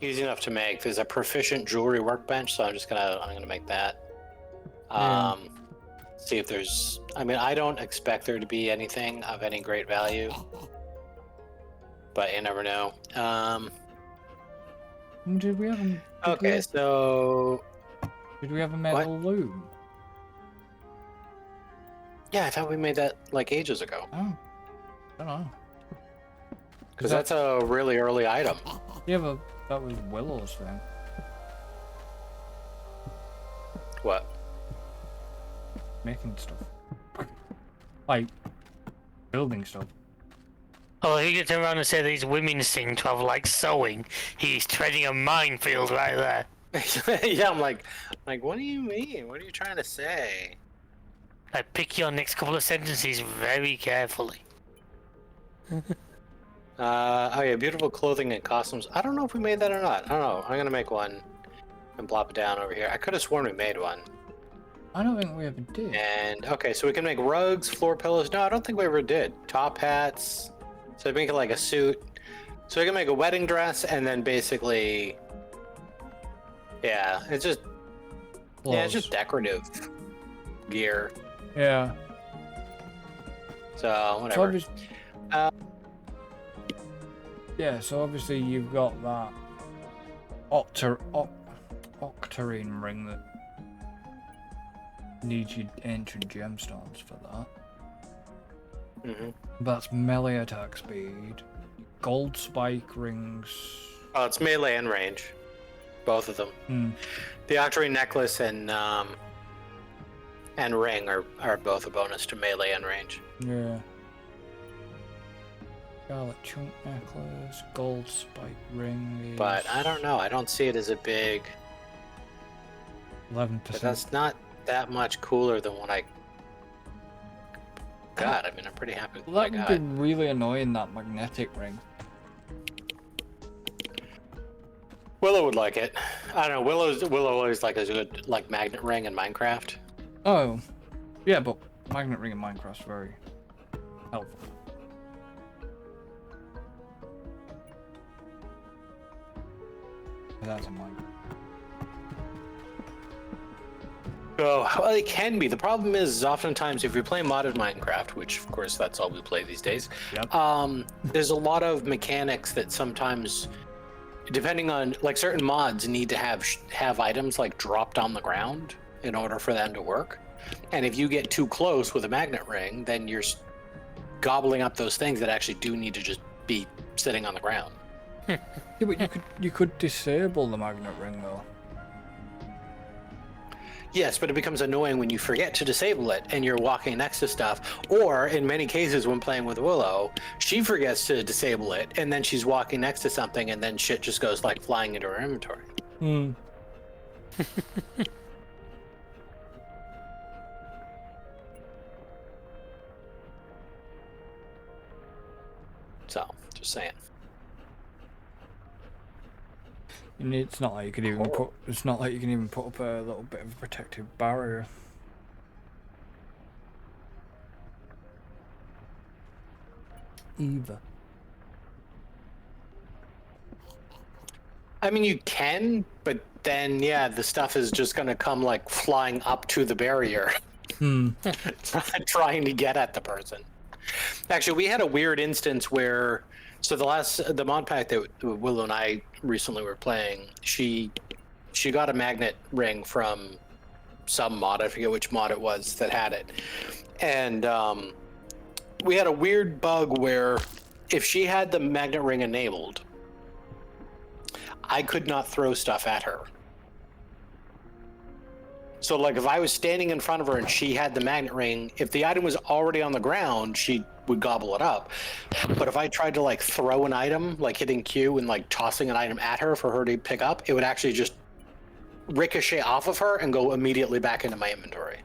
easy enough to make. There's a proficient jewelry workbench, so I'm gonna make that. Yeah. See if there's. I mean, I don't expect there to be anything of any great value, but you never know. Did we have a? Okay, so Did we have a metal loom? yeah, I thought we made that like ages ago. Oh, I don't know. Because that's a really early item. Yeah, but that was Willow's thing. What? Making stuff. Like, building stuff. Oh, he gets around and say these women seem to have like sewing. He's treading a minefield right there. Yeah, I'm like, what do you mean? What are you trying to say? I pick your next couple of sentences very carefully. Oh yeah, beautiful clothing and costumes. I don't know if we made that or not. I don't know. I'm gonna make one and plop it down over here. I could have sworn we made one. I don't think we ever did. And okay, so we can make rugs, floor pillows. No, I don't think we ever did. Top hats. So we make it like a suit. So we can make a wedding dress and then basically, yeah, it's just it's just decorative gear. Yeah. So whatever. Yeah, so obviously you've got that octarine ring that needs your ancient gemstones for that. That's melee attack speed. Gold spike rings. Oh, it's melee and range. Both of them. The octarine necklace and ring are both a bonus to melee and range. Yeah. Scarlet chunk necklace, gold spike ring. But I don't know. I don't see it as a big. 11%. But that's not that much cooler than what I got. I mean, I'm pretty happy with what I got. That would be really annoying, that magnetic ring. Willow would like it. I don't know. Willow always like a good like magnet ring in Minecraft. Oh, yeah, but magnet ring in Minecraft's very helpful. That's a Minecraft. Oh, well, it can be. The problem is oftentimes if you're playing modded Minecraft, which of course that's all we play these days, there's a lot of mechanics that sometimes, depending on like certain mods, need to have items like dropped on the ground in order for them to work. And if you get too close with a magnet ring, then you're gobbling up those things that actually do need to just be sitting on the ground. Yeah, but you could disable the magnet ring though. Yes, but it becomes annoying when you forget to disable it and you're walking next to stuff. Or in many cases when playing with Willow, she forgets to disable it and then she's walking next to something and then shit just goes like flying into her inventory. So, just saying. It's not like you could even put. It's not like you can even put up a little bit of a protective barrier. Either. I mean, you can, but then yeah, the stuff is just gonna come like flying up to the barrier, trying to get at the person. Actually, we had a weird instance where. So the mod pack that Willow and I recently were playing, she got a magnet ring from some mod, I forget which mod it was that had it, and we had a weird bug where if she had the magnet ring enabled, I could not throw stuff at her. So like if I was standing in front of her and she had the magnet ring, if the item was already on the ground, she would gobble it up. But if I tried to like throw an item, like hitting Q and like tossing an item at her for her to pick up, it would actually just ricochet off of her and go immediately back into my inventory.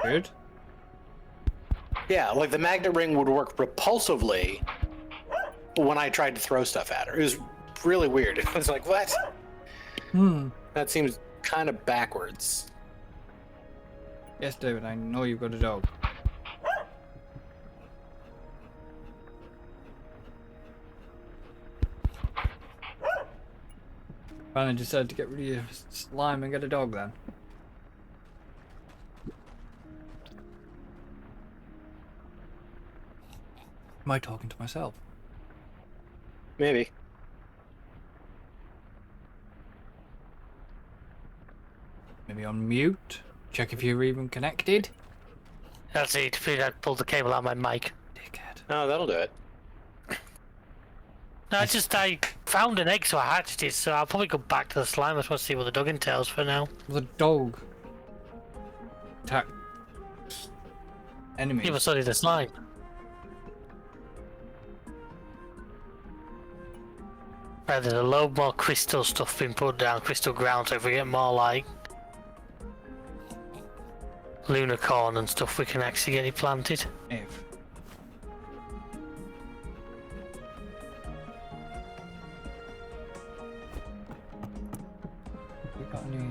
Weird. Yeah, like the magnet ring would work repulsively when I tried to throw stuff at her. It was really weird. It was like, what? That seems kind of backwards. Yes, David, I know you've got a dog. Finally decided to get rid of your slime and get a dog then. Am I talking to myself? Maybe. Maybe on mute? Check if you're even connected? That's it. I pulled the cable out of my mic. Dickhead. Oh, that'll do it. No, I found an egg, so I hatched it, so I'll probably go back to the slime. I just want to see what the dog entails for now. The dog attack enemies. Yeah, but so did the slime. Right, there's a load more crystal stuff being put down, crystal ground, so if we get more like lunar corn and stuff, we can actually get it planted. If. We got any...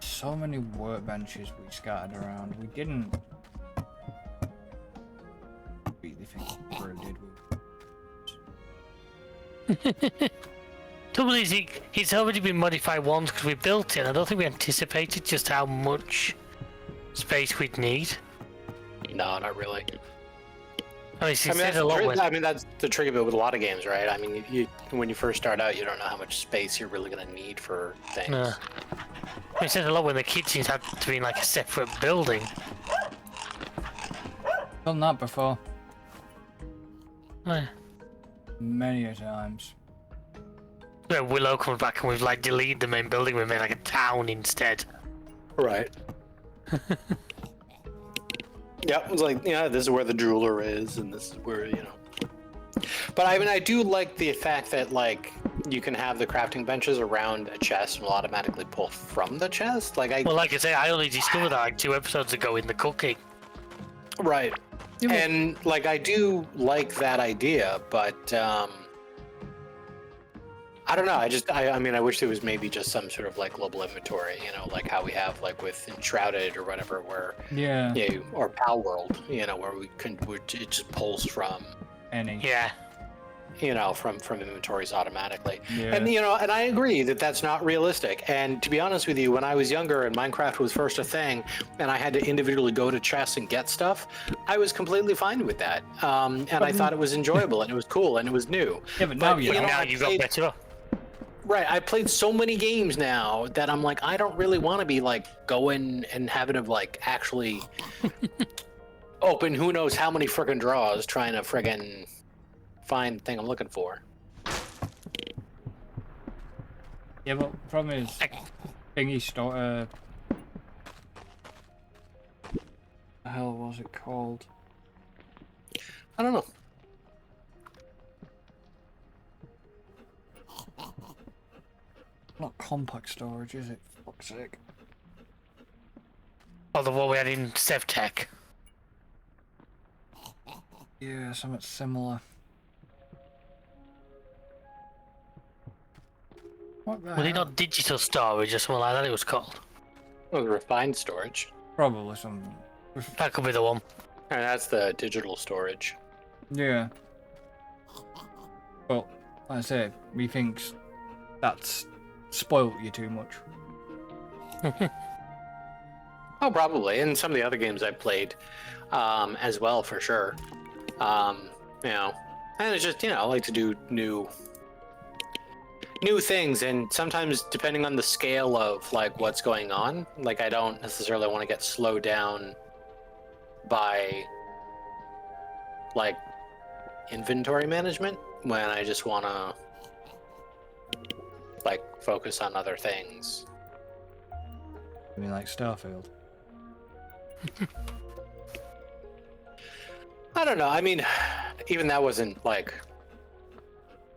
So many workbenches we scattered around. We didn't really think we were, did we? Trouble is, it's already been modified once because we built it. I don't think we anticipated just how much space we'd need. No, not really. I mean, that's the tricky bit with a lot of games, right? I mean, when you first start out, you don't know how much space you're really going to need for things. It said a lot when the kitchens had to be in like a separate building. Done that before. Yeah. Many a times. Where Willow comes back and we've like deleted the main building, we made like a town instead. Right. Yeah, it was like, yeah, this is where the jeweler is, and this is where, you know. But I mean, I do like the fact that, like, you can have the crafting benches around a chest and will automatically pull from the chest. Like, Well, like I say, I only discovered that like 2 episodes ago in the cooking. Right. Yeah, And, like, I do like that idea, but, I don't know. I mean, I wish there was maybe just some sort of like global inventory, you know, like how we have like with Enshrouded or whatever, where yeah, or Pal World, you know, where it just pulls from, any. Yeah. you know, from inventories automatically. Yeah. And you know, and I agree that that's not realistic. And to be honest with you, when I was younger and Minecraft was first a thing, and I had to individually go to chests and get stuff, I was completely fine with that. And I thought it was enjoyable and it was cool and it was new. Yeah, but now you know, Now you got better. Right, I played so many games now that I'm like, I don't really want to be like going and having to like actually open who knows how many friggin' drawers trying to friggin' find the thing I'm looking for. Yeah, but the problem is, thingy store. The hell was it called? I don't know. Not compact storage, is it? For fuck's sake. Oh, the one we had in SevTech. Yeah, something similar. What the Was it hell? not digital storage or something like that it was called? Oh, the refined storage. Probably something. That could be the one. And that's the digital storage. Yeah. Well, like I say, methinks that's spoilt you too much. Oh, probably. And some of the other games I've played as well, for sure. You know, and it's just, you know, I like to do new things, and sometimes depending on the scale of like what's going on, like I don't necessarily want to get slowed down by like inventory management when I just want to like focus on other things. I mean, like Starfield. I don't know. I mean, even that wasn't like.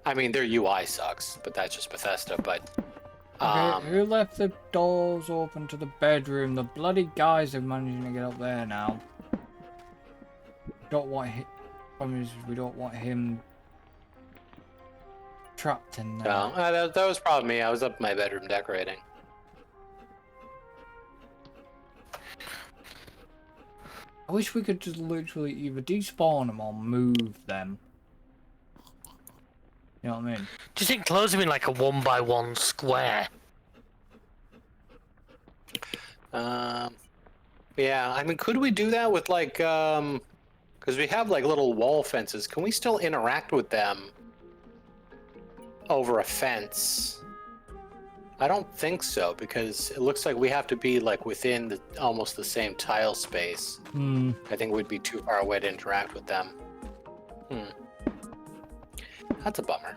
I mean, their UI sucks, but that's just Bethesda. But Okay, who left the doors open to the bedroom? The bloody guys are managing to get up there now. Don't want him. We don't want him trapped in there. no, that was probably me. I was up in my bedroom decorating. I wish we could just literally either despawn them or move them. You know what I mean? Just enclose them in like a 1x1 square. Yeah, I mean, could we do that with like, because we have like little wall fences. Can we still interact with them over a fence? I don't think so, because it looks like we have to be like within almost the same tile space. I think we'd be too far away to interact with them. That's a bummer.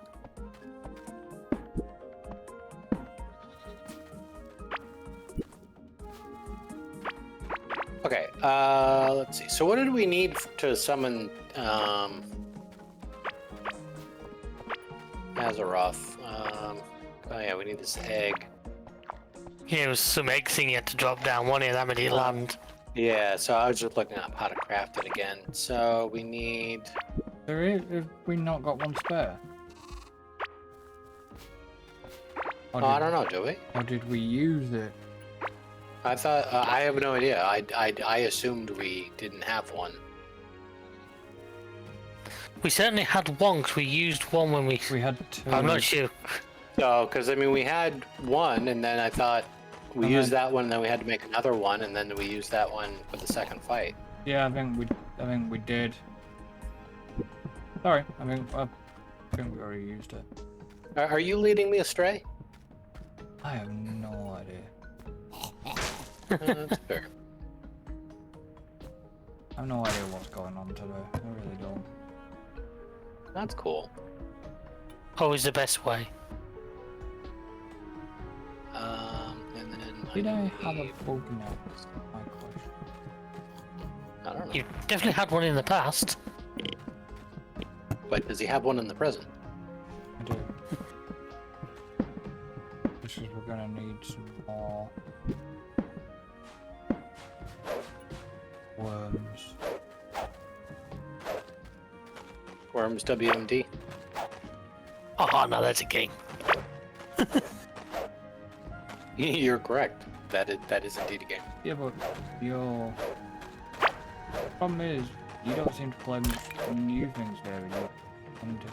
Okay, let's see. So what did we need to summon Azeroth? Oh yeah, we need this egg. Yeah, it was some egg thing you had to drop down, one in that many land. Yeah, so I was just looking up how to craft it again. So we need... Have we not got one spare? I don't know, do we? Or did we use it? I thought... I have no idea. I assumed we didn't have one. We certainly had one, because we used one when we... We had two. I'm not sure. No, because I mean, we had one, and then I thought we used that one, and then we had to make another one, and then we used that one for the second fight. Yeah, I think we did. Sorry, I think we already used it. Are you leading me astray? I have no idea. That's fair. I have no idea what's going on today. I really don't. That's cool. Always the best way. And then Did I have a bug now? My question. I don't know. You definitely had one in the past. But does he have one in the present? I do. This is we're gonna need some more worms. Worms WMD. Oh, no, that's a game. You're correct. That is indeed a game. Yeah, but your problem is you don't seem to play new things very well. You seem to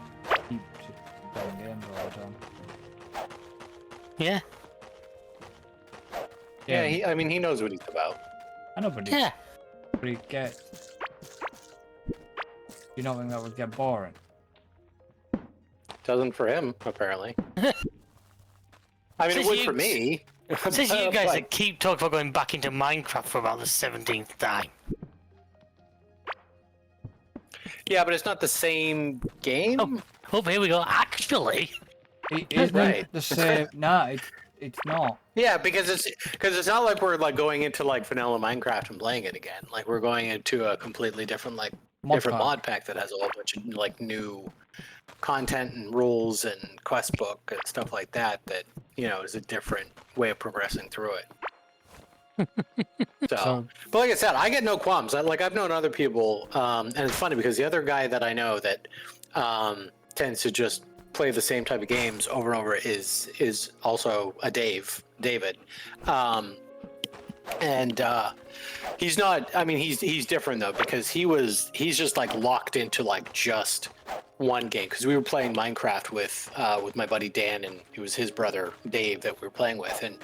keep playing games all the time. Yeah. Yeah, I mean, he knows what he's about. I know, but Yeah. he get. You don't think that would get boring? Doesn't for him, apparently. I mean, it would for me. Since you guys But- that keep talking about going back into Minecraft for about the 17th time. Yeah, but it's not the same game. Oh, here we go. Actually, It isn't right. the same. Nah, it's not. Yeah, because it's not like we're like going into like vanilla Minecraft and playing it again. Like we're going into a completely different different pack. mod pack that has a whole bunch of like new content and rules and quest book and stuff like that. That is a different way of progressing through it. So, but like I said, I get no qualms. I've known other people, and it's funny because the other guy that I know that tends to just play the same type of games over and over is also a David. And he's not. I mean, he's different though because he's just like locked into like just one game because we were playing Minecraft with my buddy Dan and it was his brother Dave that we were playing with and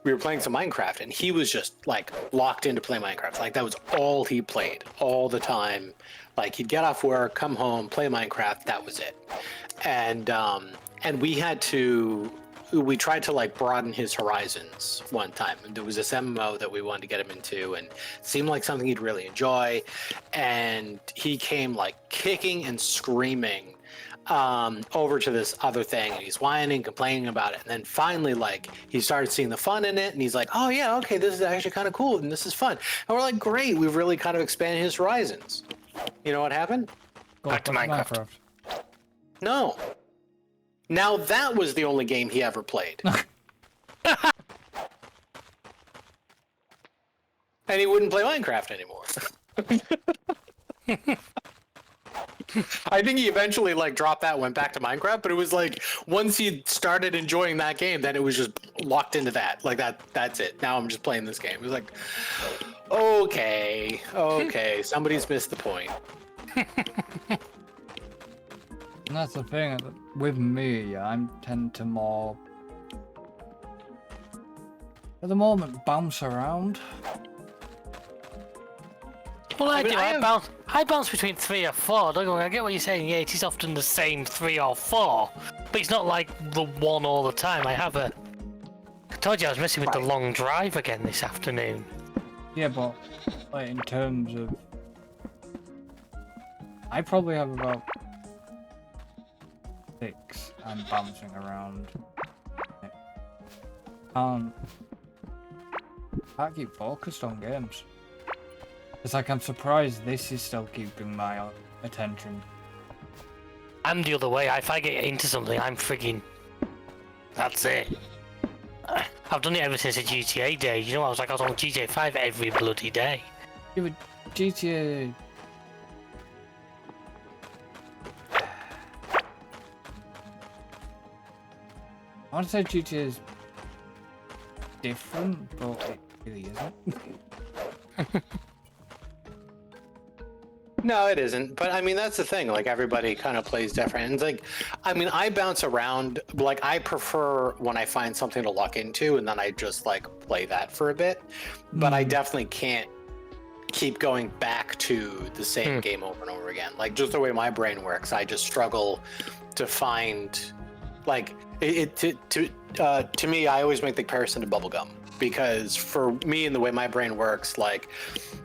we were playing some Minecraft and he was just like locked into play Minecraft. Like that was all he played all the time. Like he'd get off work, come home, play Minecraft. That was it. And we tried to like broaden his horizons one time. There was this MMO that we wanted to get him into and it seemed like something he'd really enjoy. And he came like kicking and screaming over to this other thing and he's whining, complaining about it. And then finally like he started seeing the fun in it and he's like, oh yeah, okay, this is actually kind of cool and this is fun. And we're like, great, we've really kind of expanded his horizons. You know what happened? Back to Minecraft. No. Now that was the only game he ever played. And he wouldn't play Minecraft anymore. I think he eventually like dropped that, went back to Minecraft, but it was like once he started enjoying that game, then it was just locked into that. Like that's it. Now I'm just playing this game. It was like, Okay, okay, somebody's missed the point. And that's the thing, with me, I tend to more, at the moment, bounce around. Well, I mean, do. I bounce between 3 or 4. Don't get me wrong, I get what you're saying. Yeah, it is often the same 3 or 4, but it's not like the one all the time. I told you I was messing with the long drive again this afternoon. Yeah, but like in terms of, I probably have about 6 I'm bouncing around. Can't keep focused on games. It's like I'm surprised this is still keeping my attention. I'm the other way. If I get into something, I'm frigging. That's it. I've done it ever since the GTA days. You know, I was on GTA 5 every bloody day. Yeah, but GTA. I want to say GTA is different, but it really isn't. No, it isn't. But I mean, that's the thing. Like, everybody kind of plays different. And it's like, I mean, I bounce around. Like, I prefer when I find something to lock into, and then I just like play that for a bit. But I definitely can't keep going back to the same game over and over again. Like, just the way my brain works, I just struggle to find, like, to me, I always make the comparison to bubblegum, because for me and the way my brain works, like,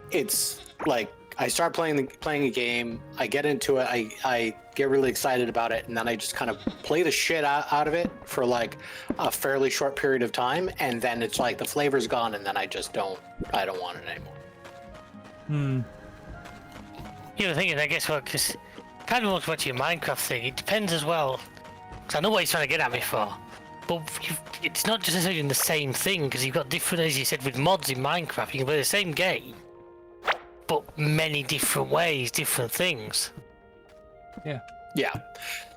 it's like, I start playing a game, I get into it, I get really excited about it, and then I just kind of play the shit out of it for like a fairly short period of time, and then it's like the flavor's gone, and then I don't want it anymore. You know, the thing is, I guess, because kind of what's your Minecraft thing, it depends as well. Because I know what he's trying to get at me for, but it's not just necessarily the same thing, because you've got different, as you said, with mods in Minecraft, you can play the same game, but many different ways, different things. Yeah.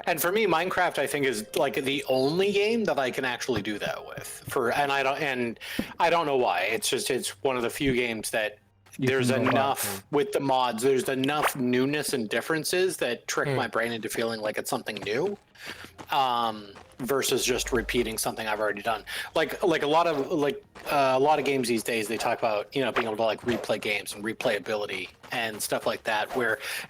And for me, Minecraft, I think, is like the only game that I can actually do that with. And I don't know why. It's one of the few games that there's enough with the mods. There's enough newness and differences that trick my brain into feeling like it's something new, versus just repeating something I've already done. Like a lot of games these days, they talk about, you know, being able to like replay games and replayability and stuff like that.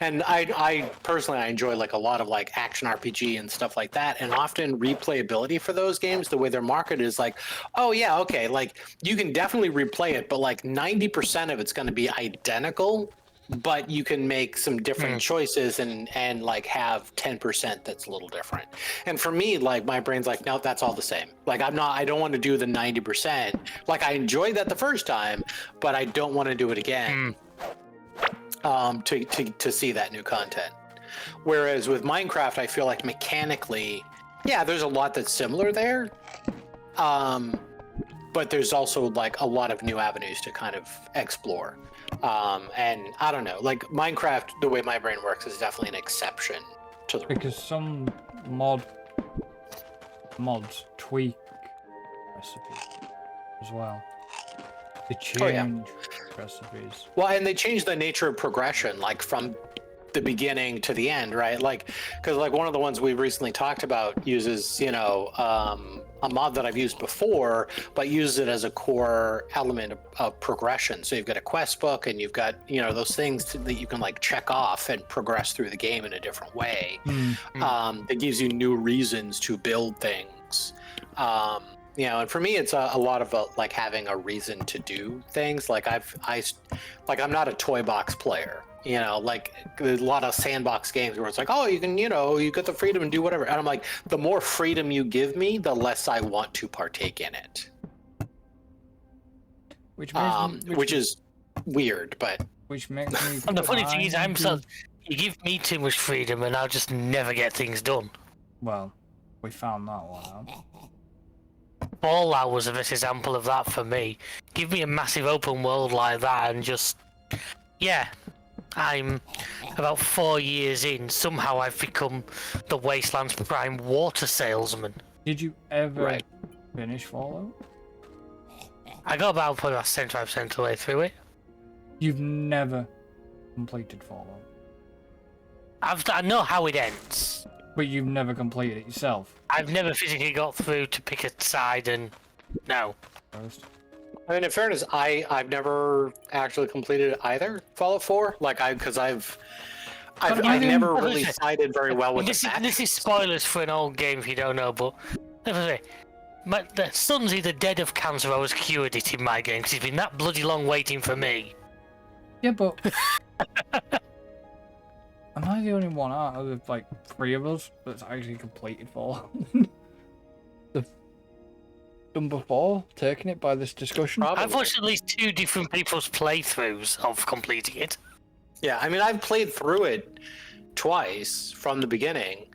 And I personally, I enjoy like a lot of like action RPG and stuff like that. And often replayability for those games, the way they're marketed is like, oh yeah, okay, like you can definitely replay it, but like 90% of it's going to be identical, but you can make some different choices and like have 10% that's a little different. And for me, like my brain's like, no, that's all the same. Like I don't want to do the 90%. Like I enjoyed that the first time, but I don't want to do it again. To see that new content. Whereas with Minecraft, I feel like mechanically, yeah, there's a lot that's similar there. But there's also like a lot of new avenues to kind of explore. And I don't know, like Minecraft, the way my brain works is definitely an exception to the rule. Because some mods tweak recipes as well. They change recipes. Well, and they change the nature of progression, like from the beginning to the end, right? Like, because like one of the ones we recently talked about uses, you know, a mod that I've used before, but uses it as a core element of progression. So you've got a quest book, and you've got, you know, those things that you can like check off and progress through the game in a different way. That gives you new reasons to build things. You know, and for me, it's a lot of like having a reason to do things. Like I'm not a toy box player. You know, like there's a lot of sandbox games where it's like, oh, you can, you know, you get the freedom and do whatever. And I'm like, the more freedom you give me, the less I want to partake in it. Which is weird, but which makes me. And the funny thing is, you give me too much freedom, and I'll just never get things done. Well, we found that one out. Fallout was the best example of that for me. Give me a massive open world like that, and just I'm about 4 years in. Somehow I've become the Wasteland's prime water salesman. Did you ever finish Fallout? I got about probably 75% of the way through it. You've never completed Fallout. I know how it ends. But you've never completed it yourself. I've never physically got through to pick a side and... No. First. I mean, in fairness, I've never actually completed either Fallout 4. Like I've never really sided very well with the factions. This is spoilers for an old game if you don't know, but the son's either dead of cancer or has cured it in my game because he's been that bloody long waiting for me. Yeah, but am I the only one out of like 3 of us that's actually completed Fallout? Done before taking it by this discussion. Probably. I've watched at least 2 different people's playthroughs of completing it. Yeah, I mean, I've played through it twice from the beginning,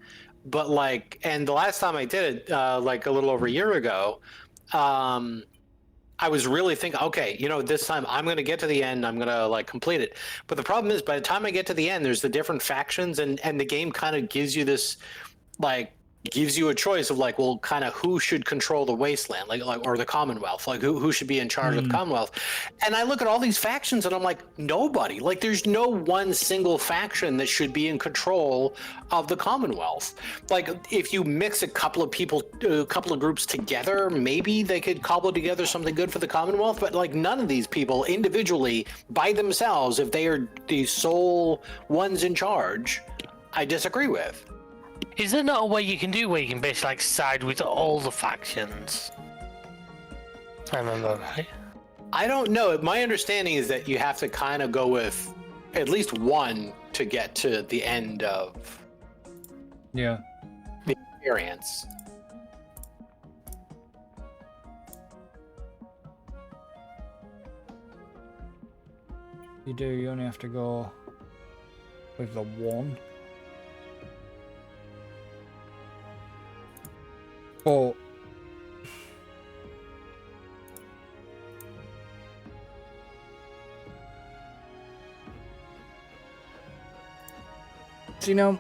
but like, and the last time I did it, like a little over a year ago, I was really thinking, okay, you know, this time I'm going to get to the end, I'm going to like complete it. But the problem is, by the time I get to the end, there's the different factions, and the game kind of gives you this, like, gives you a choice of like, well, kind of who should control the wasteland, like or the Commonwealth, like who should be in charge of the Commonwealth. And I look at all these factions and I'm like, nobody. Like, there's no one single faction that should be in control of the Commonwealth. Like, if you mix a couple of people, a couple of groups together, maybe they could cobble together something good for the Commonwealth. But like, none of these people individually by themselves, if they are the sole ones in charge, I disagree with. Is there not a way you can do where you can basically like side with all the factions? I remember, right? I don't know. My understanding is that you have to kind of go with at least one to get to the end of the experience. You do. You only have to go with the one. Oh. So, you know,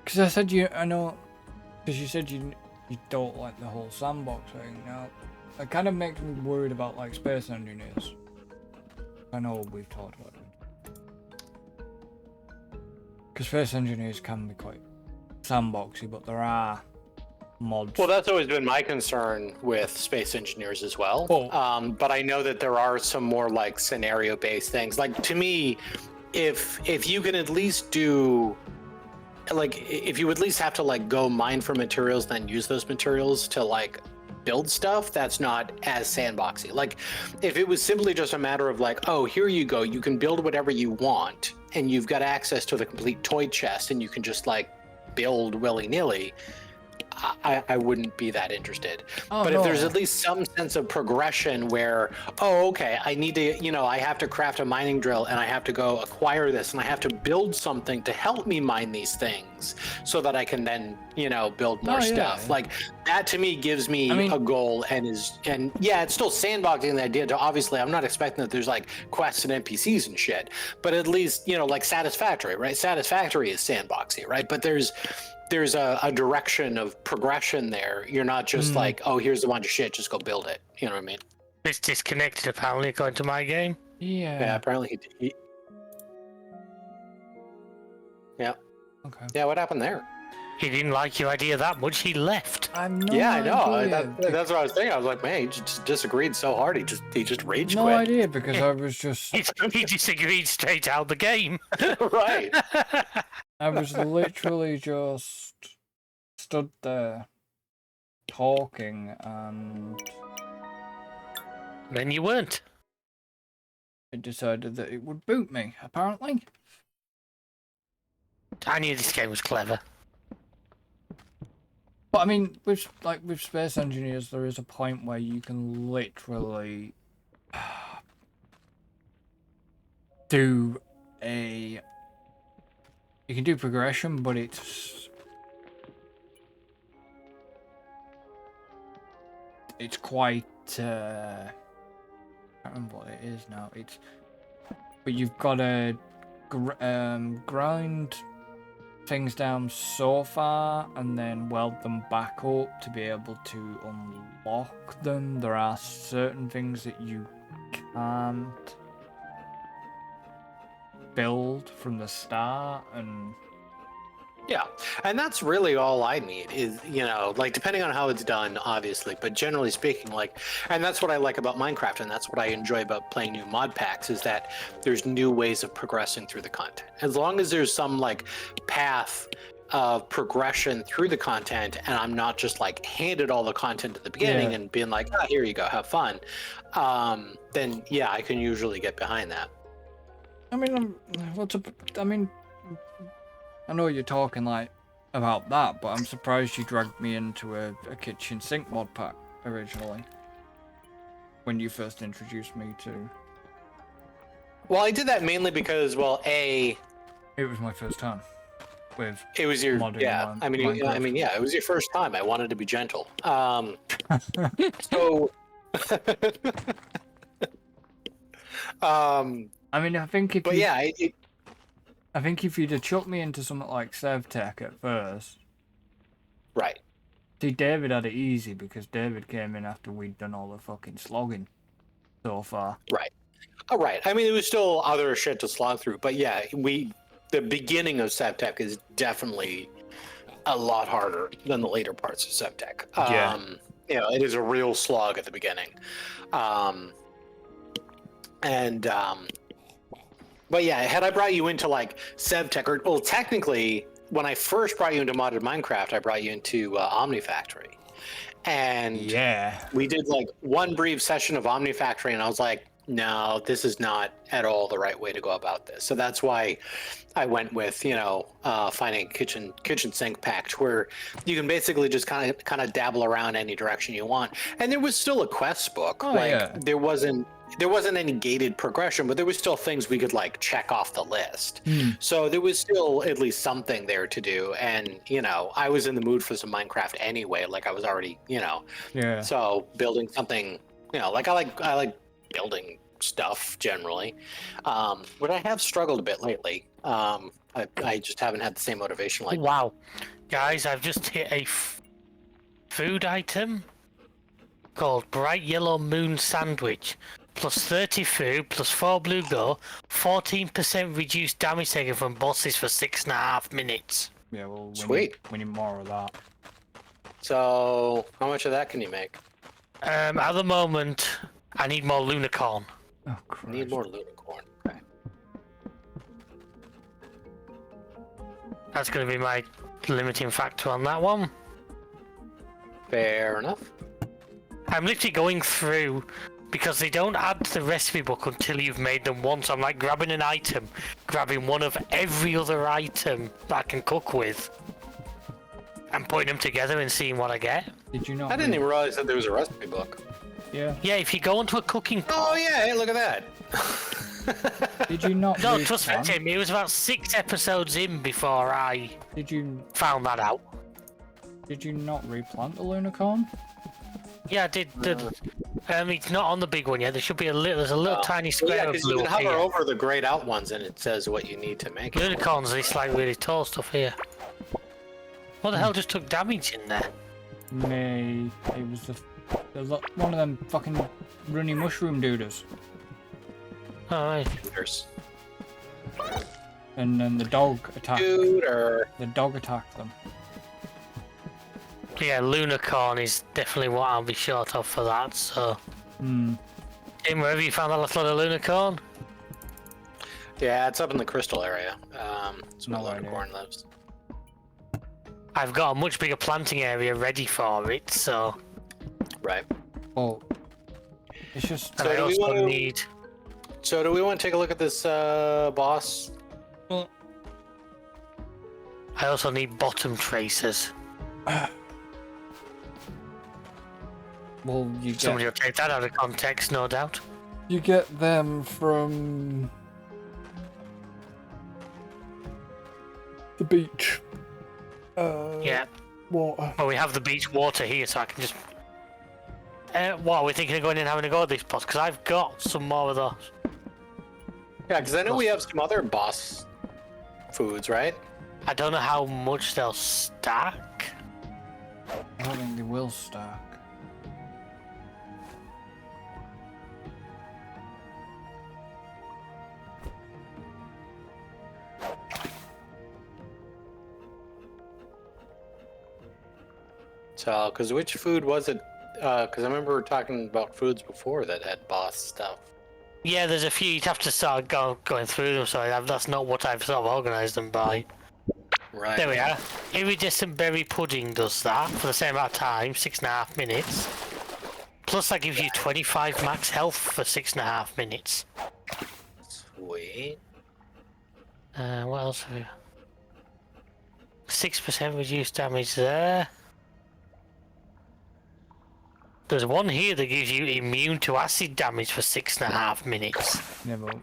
because I said I know, because you said you don't like the whole sandbox thing. Now, it kind of makes me worried about like space engineers. I know we've talked about it. Because space engineers can be quite sandboxy, but there are mods. Well, that's always been my concern with space engineers as well. But I know that there are some more like scenario-based things. Like, to me, if you can at least do, like, if you at least have to like go mine for materials, then use those materials to like build stuff, that's not as sandboxy. Like, if it was simply just a matter of like, oh, here you go, you can build whatever you want, and you've got access to the complete toy chest, and you can just like build willy-nilly, I wouldn't be that interested. But if there's at least some sense of progression where, oh, okay, I need to, you know, I have to craft a mining drill and I have to go acquire this and I have to build something to help me mine these things so that I can then, you know, build more stuff. Yeah. Like, that to me gives me a goal, and yeah, it's still sandboxing the idea to, obviously, I'm not expecting that there's like quests and NPCs and shit, but at least, you know, like Satisfactory, right? Satisfactory is sandboxy, right? But there's a direction of progression there. You're not just like, oh, here's a bunch of shit, just go build it. You know what I mean? It's disconnected, apparently, according to my game. Yeah, apparently he Yeah. Okay. Yeah, what happened there? He didn't like your idea that much, he left. I know. That's what I was thinking. I was like, man, he just disagreed so hard, he just rage quit. No idea, because I was just... he disagreed straight out the game. Right. I was literally just stood there talking, and then you weren't. It decided that it would boot me, apparently. I knew this game was clever. But I mean, with space engineers, there is a point where you can literally do a... You can do progression, but it's quite... I can't remember what it is now. But you've got to grind things down so far and then weld them back up to be able to unlock them. There are certain things that you can't build from the start, and Yeah, and that's really all I need is, like, depending on how it's done, obviously, but generally speaking, like, and that's what I like about Minecraft, and that's what I enjoy about playing new mod packs, is that there's new ways of progressing through the content. As long as there's some, like, path of progression through the content, and I'm not just, like, handed all the content at the beginning and being like, oh, here you go, have fun, then, yeah, I can usually get behind that. I mean, I know you're talking like about that, but I'm surprised you dragged me into a kitchen sink mod pack originally when you first introduced me to. Well, I did that mainly because, well, it was my first time with. It was your modding yeah. Minecraft. Yeah. It was your first time. I wanted to be gentle. So. I mean, I think if but you, yeah, I think if you'd have chucked me into something like SevTech at first. Right. See, David had it easy because David came in after we'd done all the fucking slogging so far. Right. All right. I mean, there was still other shit to slog through, but yeah, the beginning of SevTech is definitely a lot harder than the later parts of SevTech. It is a real slog at the beginning. But yeah, had I brought you into like SevTech, well, technically, when I first brought you into modded Minecraft, I brought you into OmniFactory, and we did like one brief session of OmniFactory, and I was like, no, this is not at all the right way to go about this. So that's why I went with finding a kitchen sink pack where you can basically just kind of dabble around any direction you want. And there was still a quest book. There wasn't any gated progression, but there was still things we could like check off the list. So there was still at least something there to do. And I was in the mood for some Minecraft anyway. Like I was already So building something, like I like building stuff generally, but I have struggled a bit lately. I just haven't had the same motivation. Like, wow, guys, I've just hit a food item called Bright Yellow Moon Sandwich. Plus 30 food, plus 4 blue go, 14% reduced damage taken from bosses for 6.5 minutes. Yeah, well, sweet. We need more of that. So, how much of that can you make? At the moment, I need more Lunicorn. Oh, Christ. Need more Lunicorn. Okay. That's going to be my limiting factor on that one. Fair enough. I'm literally going through because they don't add to the recipe book until you've made them once. I'm like grabbing an item, grabbing one of every other item that I can cook with, and putting them together and seeing what I get. Did you not? I didn't even realize that there was a recipe book. Yeah. Yeah, if you go onto a cooking pot. Oh yeah, hey, look at that. Did you not? No, trust me, Tim. It was about 6 episodes in before I found that out. Did you not replant the Lunicorn? Yeah, I did. It's not on the big one yet. There should be there's a little tiny square of blue you can hover here. over the grayed out ones and it says what you need to make it. Unicorns, this like really tall stuff here. What the hell just took damage in there? It was one of them fucking runny mushroom duders. Alright. And then the dog attacked Duder. The dog attacked them. Yeah, Lunicorn is definitely what I'll be short of for that, so... Tim, wherever you found that last lot of Lunicorn? Yeah, it's up in the crystal area. It's where No idea. Lunicorn lives. I've got a much bigger planting area ready for it, so... Right. Oh. It's just... And I also need... So do we want to take a look at this boss? Well, I also need bottom tracers. Well, Somebody will take that out of context, no doubt. You get them from the beach. Yeah. Water. Well, we have the beach water here, so I can just... what, are we thinking of going in and having a go at these pots? Because I've got some more of those. Yeah, because I know we have some other boss foods, right? I don't know how much they'll stack. I don't think they will stack. So, because which food was it? Because I remember we were talking about foods before that had boss stuff. Yeah, there's a few. You'd have to start going through them. So that's not what I've sort of organised them by. Right. There we are. Iridescent berry pudding does that for the same amount of time, 6.5 minutes. Plus, that gives you 25 max health for 6.5 minutes. Sweet. What else have we? 6% reduced damage there. There's one here that gives you immune to acid damage for 6.5 minutes. Yeah, but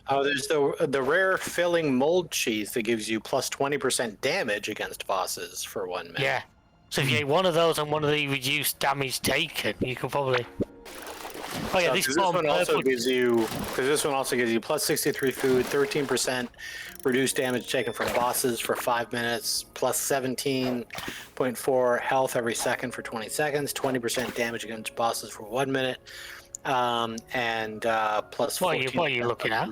Oh, there's the rare filling mold cheese that gives you plus 20% damage against bosses for 1 minute. Yeah. So if you ate one of those and one of the reduced damage taken, you could probably. Oh yeah, This one also gives you, because this one also gives you plus 63 food, 13% reduced damage taken from bosses for 5 minutes, plus 17.4 health every second for 20 seconds, 20% damage against bosses for 1 minute, and plus. What are you looking at?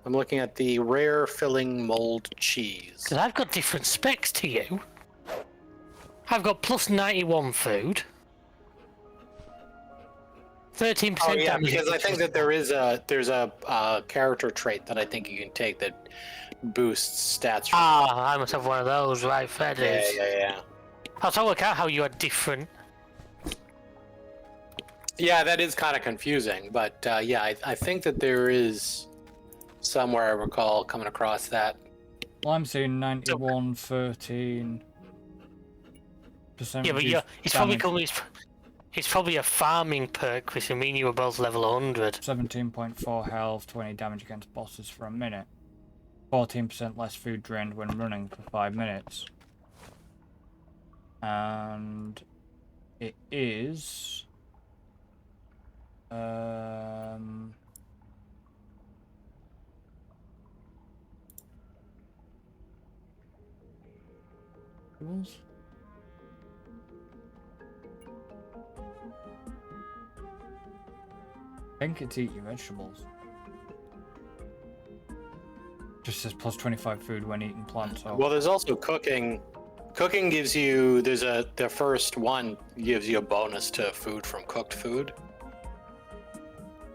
I'm looking at the rare filling mold cheese. Because I've got different specs to you. I've got plus 91 food. 13% Oh yeah, damage. because I think that there's a character trait that I think you can take that boosts stats. Ah, I must have one of those, right? Fair dues. Yeah. I was trying to work out how you had different. Yeah, that is kind of confusing, but yeah, I think that there is somewhere I recall coming across that. well, I'm seeing 91, 13%. Yeah, but it's probably a farming perk, which would mean you were both level 100. 17.4 health, 20 damage against bosses for a minute. 14% less food drained when running for 5 minutes. And it is... Rules? I think it's eat your vegetables. Just says plus 25 food when eating plants. So. Well, there's also cooking. Cooking gives you the first one gives you a bonus to food from cooked food.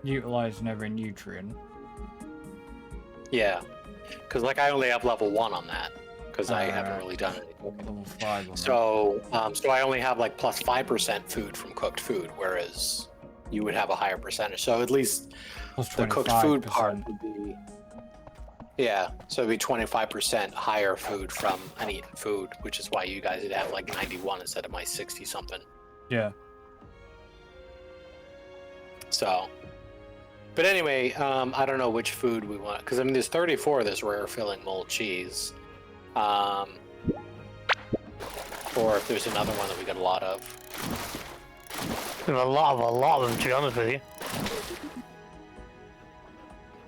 Utilizing every nutrient. Yeah, because like I only have level 1 on that because I haven't really done any cooking. Level 5 on So I only have like plus 5% food from cooked food, whereas you would have a higher percentage. So at least plus the cooked food part would be, yeah, so it'd be 25% higher food from uneaten food, which is why you guys would have like 91 instead of my 60 something. Yeah. So, but anyway, I don't know which food we want, because I mean there's 34 of this rare filling mold cheese, or if there's another one that we got a lot of. We have a lot of them, to be honest with you.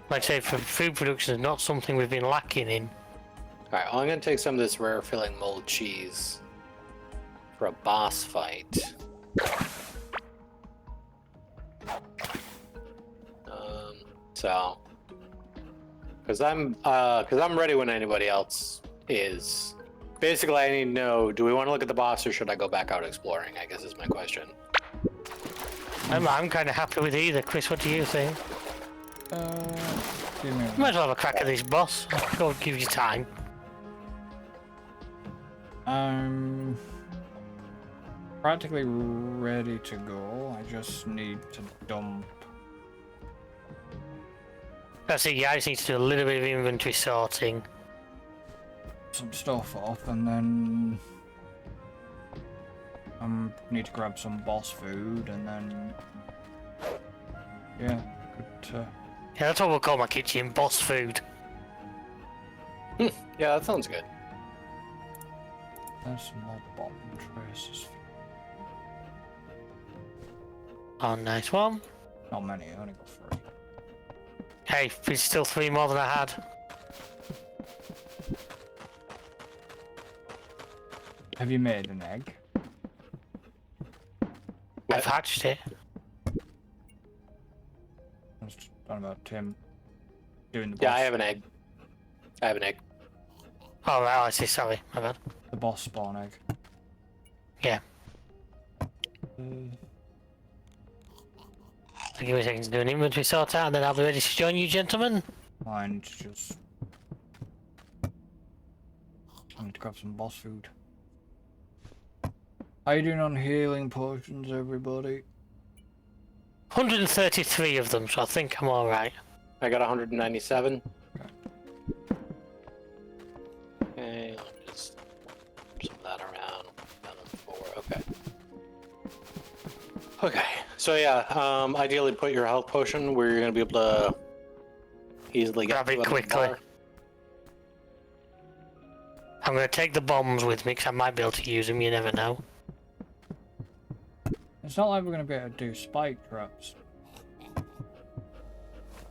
Like I say, for food production is not something we've been lacking in. Alright, well, I'm going to take some of this rare filling mold cheese for a boss fight. So, because I'm ready when anybody else is. Basically, I need to know: do we want to look at the boss, or should I go back out exploring? I guess is my question. I'm kind of happy with either. Chris, what do you think? Might as well have a crack at this boss. Go give you time. I'm practically ready to go. I just need to dump. That's it. Yeah, I just need to do a little bit of inventory sorting. Some stuff off, and then need to grab some boss food, and then yeah, good. Yeah, that's what we'll call my kitchen, boss food. Yeah, that sounds good. There's some more bottom traces. Oh, nice one. Not many, I only got 3. Hey, it's still 3 more than I had. Have you made an egg? I've hatched it. I was talking about Tim doing the boss. Yeah, I have an egg. I have an egg. Oh, right, I see. Sorry, my bad. The boss spawn egg. Yeah. So give me a second to do an inventory sort out, and then I'll be ready to join you, gentlemen. Mine's just. I need to grab some boss food. How you doing on healing potions, everybody? 133 of them, so I think I'm alright. I got 197. Okay, I'll just some of that around. Another 4. Okay. Okay. So yeah, ideally put your health potion where you're gonna be able to easily get Grab it to quickly. bar. I'm going to take the bombs with me, because I might be able to use them, you never know. It's not like we're going to be able to do spike traps.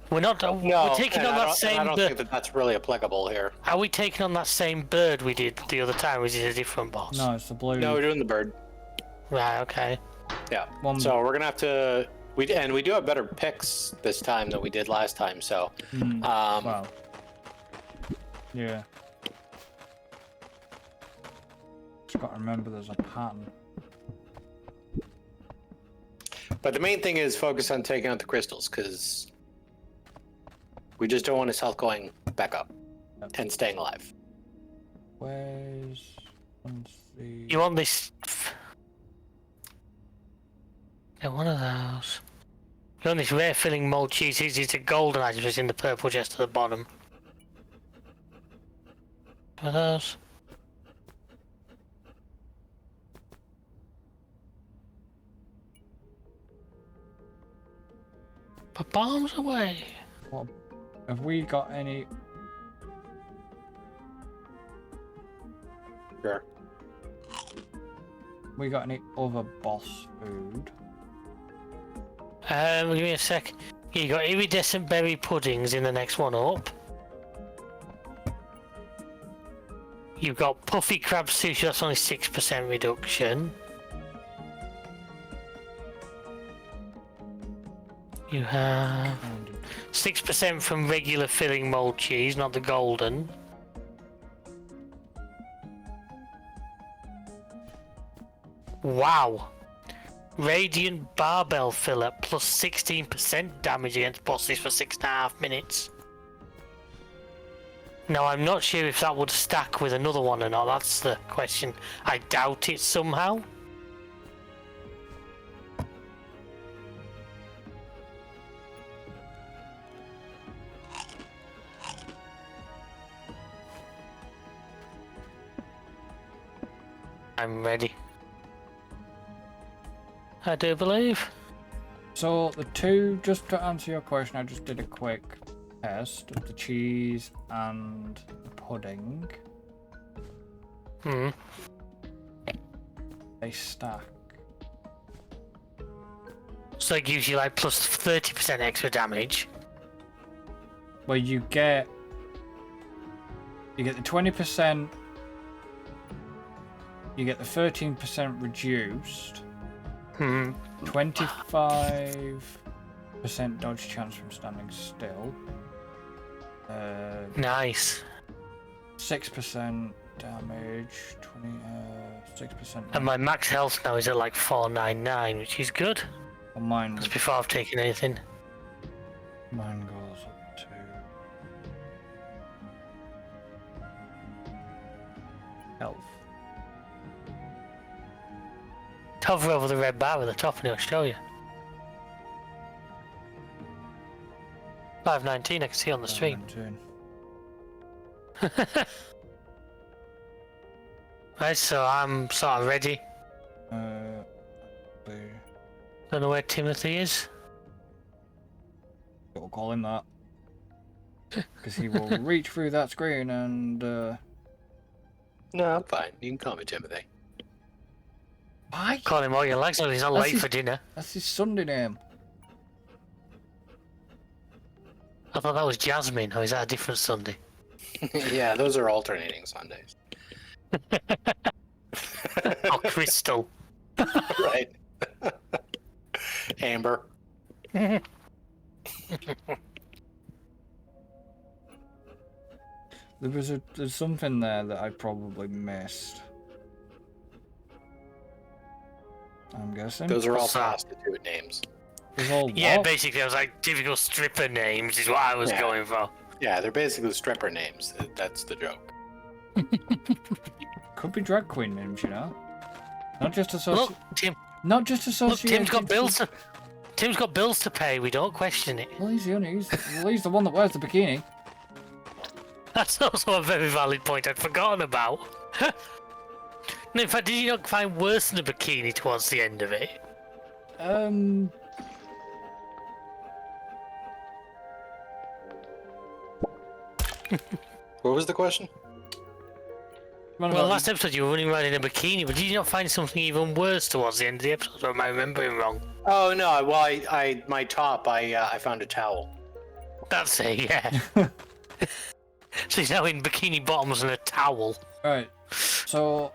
We're not. No, we're taking and on I that don't- and same I don't bird. think that that's really applicable here. Are we taking on that same bird we did the other time, or is it a different boss? No, it's the blue. No, we're doing the bird. Right, okay. Yeah. One- So we're gonna have to. We do have better picks this time than we did last time. So, Well. Yeah. Just got to remember there's a pattern. but the main thing is focus on taking out the crystals because we just don't want his health going back up and staying alive. Where's the... You want this? Yeah, one of those. You want this rare filling mold cheese? It's a golden item. It's in the purple chest at the bottom. One of those. Put bombs away. What, have we got any... Sure. We got any other boss food? Give me a sec. You got iridescent berry puddings in the next one up. You've got puffy crab sushi. That's only 6% reduction. You have 6% from regular filling mold cheese, not the golden. Wow. Radiant barbell filler plus 16% damage against bosses for 6.5 minutes. Now I'm not sure if that would stack with another one or not, that's the question. I doubt it somehow. I'm ready. I do believe. So the two, just to answer your question, I just did a quick test of the cheese and the pudding. Hmm. They stack. So it gives you like plus 30% extra damage. Well, you get the 20%. You get the 13% reduced. Hmm. 25% dodge chance from standing still. Nice. 6% damage. 6%. And my max health now is at like 499, which is good. Well, mine That's before I've taken anything. Mine goes up to health. Hover over the red bar at the top and it'll show you. 519 I can see on the stream. 17. Right, so I'm sort of ready. Don't know where Timothy is. We'll call him that. Because he will reach through that screen and No, I'm fine. You can call me Timothy. why? Call him all your legs, he's not That's late his- for dinner. That's his Sunday name. I thought that was Jasmine, or is that a different Sunday? Yeah, those are alternating Sundays. crystal. Right. Amber. There's something there that I probably missed. I'm guessing. Those are all What's that? prostitute names. There's all Yeah, what? basically, I was like, typical stripper names is what I was Yeah. going for. Yeah, they're basically stripper names. That's the joke. Could be drag queen names, you know. Not just Look, Tim. Not just Look, associated. Tim's got bills to. Tim's got bills to pay. We don't question it. Well, he's the one that wears the bikini. That's also a very valid point I'd forgotten about. No, in fact, did you not find worse than a bikini towards the end of it? What was the question? Well, last episode you were running around in a bikini, but did you not find something even worse towards the end of the episode, or am I remembering wrong? Oh no! Well, I my top. I found a towel. That's it, yeah. So he's now in bikini bottoms and a towel. Right. So,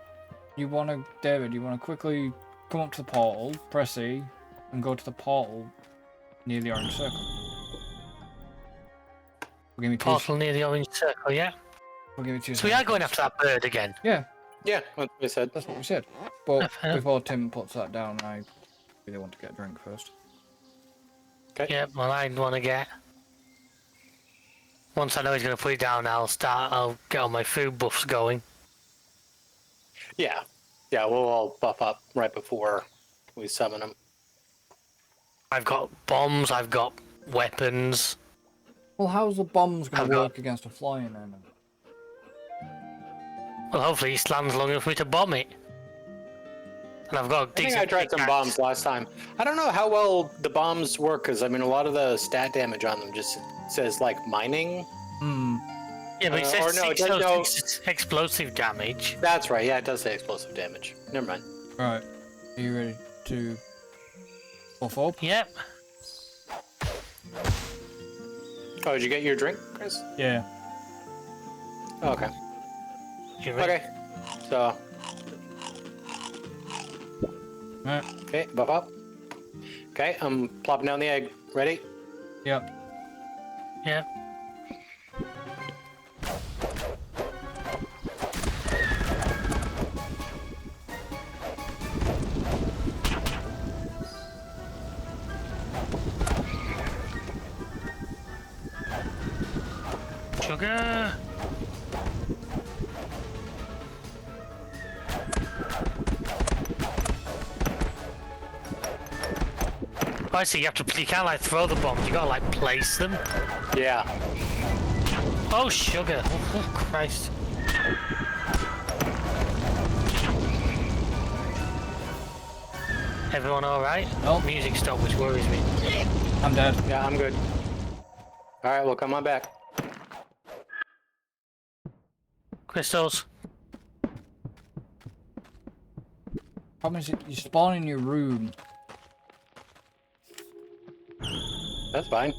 David, you want to quickly come up to the portal, press E, and go to the portal near the orange circle. Give me two. Portal near the orange circle, yeah? We'll give me 2 So we are going after that bird again. Yeah, Yeah, that's what I said. that's what we said. But fair enough. before Tim puts that down, I really want to get a drink first. Okay. Yeah, well, I want to get. Once I know he's going to put it down, I'll get all my food buffs going. Yeah. Yeah, we'll all buff up right before we summon them. I've got bombs, I've got weapons. Well, how's the bombs going I've to got- work against a flying enemy? Well, hopefully it lands long enough for me to bomb it. And I've got a I think decent I tried some pickaxe. bombs last time. I don't know how well the bombs work, because I mean, a lot of the stat damage on them just says like mining. Yeah, but it or says no, it 606 explosive damage. That's right. Yeah, it does say explosive damage. Never mind. Right. Are you ready to buff up? Yep. Oh, did you get your drink, Chris? Yeah. Oh, okay. You ready? Okay. So, Right. okay, buff up. Okay, I'm plopping down the egg. Ready? Yep. Yep. Sugar. I see. You can't like throw the bombs. You gotta like place them. Yeah. Oh, sugar. Oh, Christ. Everyone all right? Nope. Music stopped, which worries me. I'm dead. Yeah, I'm good. All right, well, come on back. Crystals. Problem is, you spawn in your room. That's fine.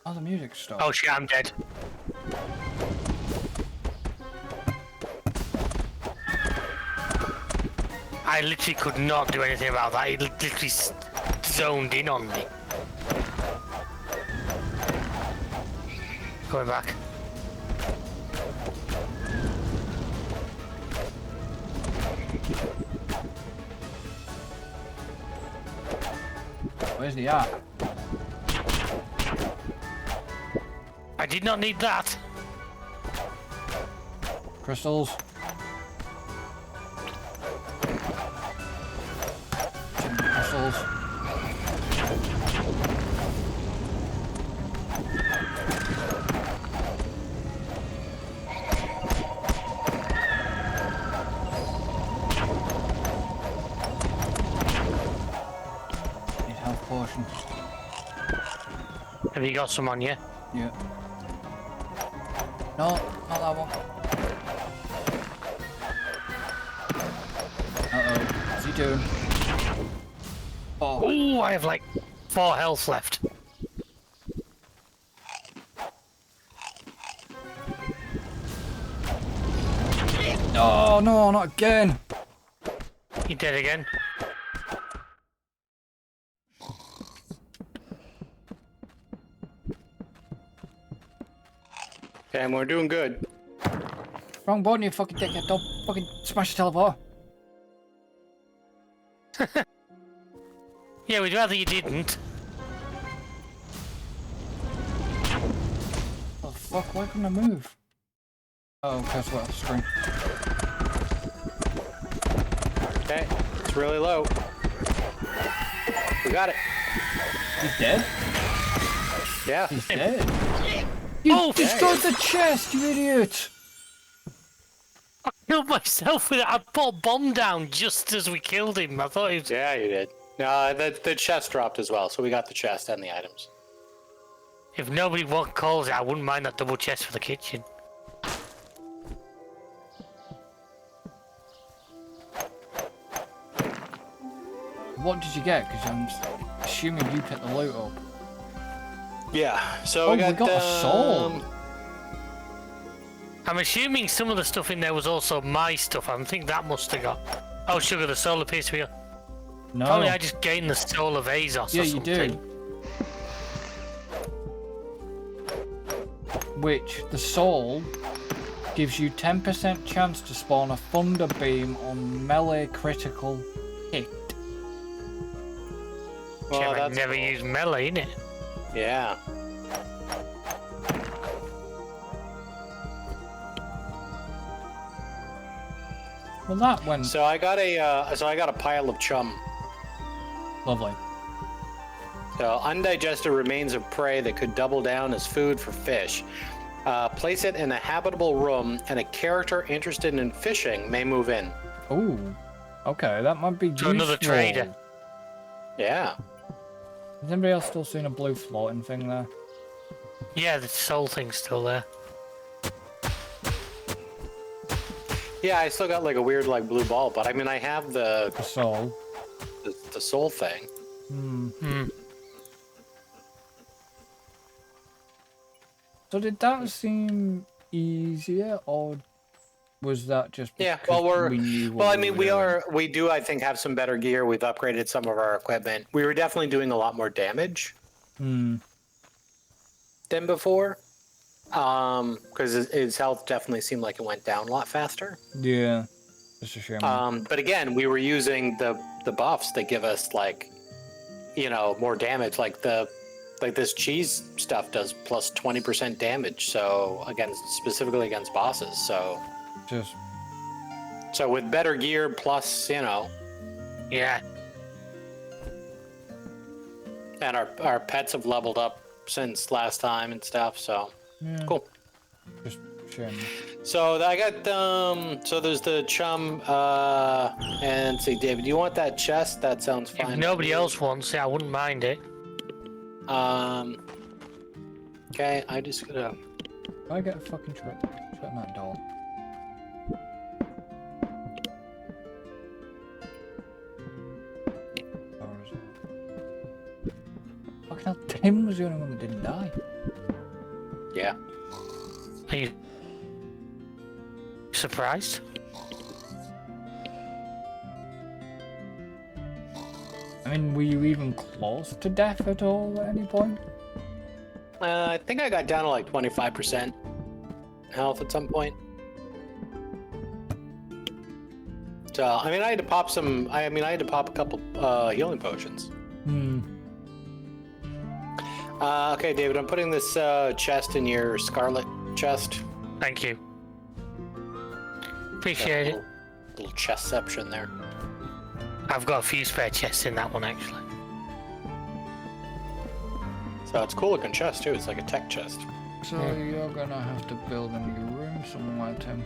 Oh, the music stopped. Oh shit, I'm dead. I literally could not do anything about that. It literally zoned in on me. Going back. Where's the at? I did not need that. Crystals. Crystals. Need health potion. Have you got some on you? Yeah. No, not that one. Uh-oh. What's he doing? Oh, Ooh, I have like 4 health left. Oh no, not again. You dead again? Okay, and we're doing good. Wrong button, you fucking dickhead. Don't fucking smash the teleporter. Yeah, we'd rather you didn't. Oh fuck, why couldn't I move? Oh, press what off the screen. Okay, it's really low. We got it. He's dead? Yeah. He's dead. You destroyed the chest, you idiot! I killed myself with it. I put a bomb down just as we killed him. I thought he was... Yeah, you did. No, the chest dropped as well, so we got the chest and the items. If nobody calls it, I wouldn't mind that double chest for the kitchen. What did you get? Because I'm assuming you picked the loot up. Yeah, so Oh, we got a soul. I'm assuming some of the stuff in there was also my stuff. I think that must have got... Oh, sugar, the soul appears to be... No. Probably I just gained the soul of Azos Yeah, or you something. do. Which, the soul gives you 10% chance to spawn a thunder beam on melee critical hit. Well, I've that's never cool. used melee, innit? Yeah. Well, that went So I got a pile of chum. lovely. So undigested remains of prey that could double down as food for fish. Place it in a habitable room, and a character interested in fishing may move in. Ooh. Okay, that might be To another useful. trader. Yeah. Has anybody else still seen a blue floating thing there? Yeah, the soul thing's still there. Yeah, I still got like a weird like blue ball, but I mean I have The soul. the soul thing. Hmm. So did that seem easier, or was that just Yeah, because well we knew what I we mean were doing? we do I think have some better gear. We've upgraded some of our equipment. We were definitely doing a lot more damage than before. Because his health definitely seemed like it went down a lot faster. Yeah. Just a shame. But again, we were using the buffs that give us like, you know, more damage. Like this cheese stuff does plus 20% damage. So specifically against bosses. So Just with better gear plus, you know, Yeah. and our pets have leveled up since last time and stuff. So yeah, cool. just shame. So I got so there's the chum and see, David, do you want that chest? That sounds fine. If nobody else wants it, I wouldn't mind it. Okay, I just gotta. I get a fucking shut that door. Fucking hell, Tim was the only one that didn't die. Yeah. Are you surprised? I mean, were you even close to death at all at any point? I think I got down to like 25% health at some point. So I mean, I had to pop some. I had to pop a couple healing potions. Okay, David, I'm putting this chest in your scarlet chest. Thank you. Appreciate it. Little chestception there. I've got a few spare chests in that one, actually. So it's cool looking chest too. It's like a tech chest. So you're gonna have to build a new room somewhere, Tim.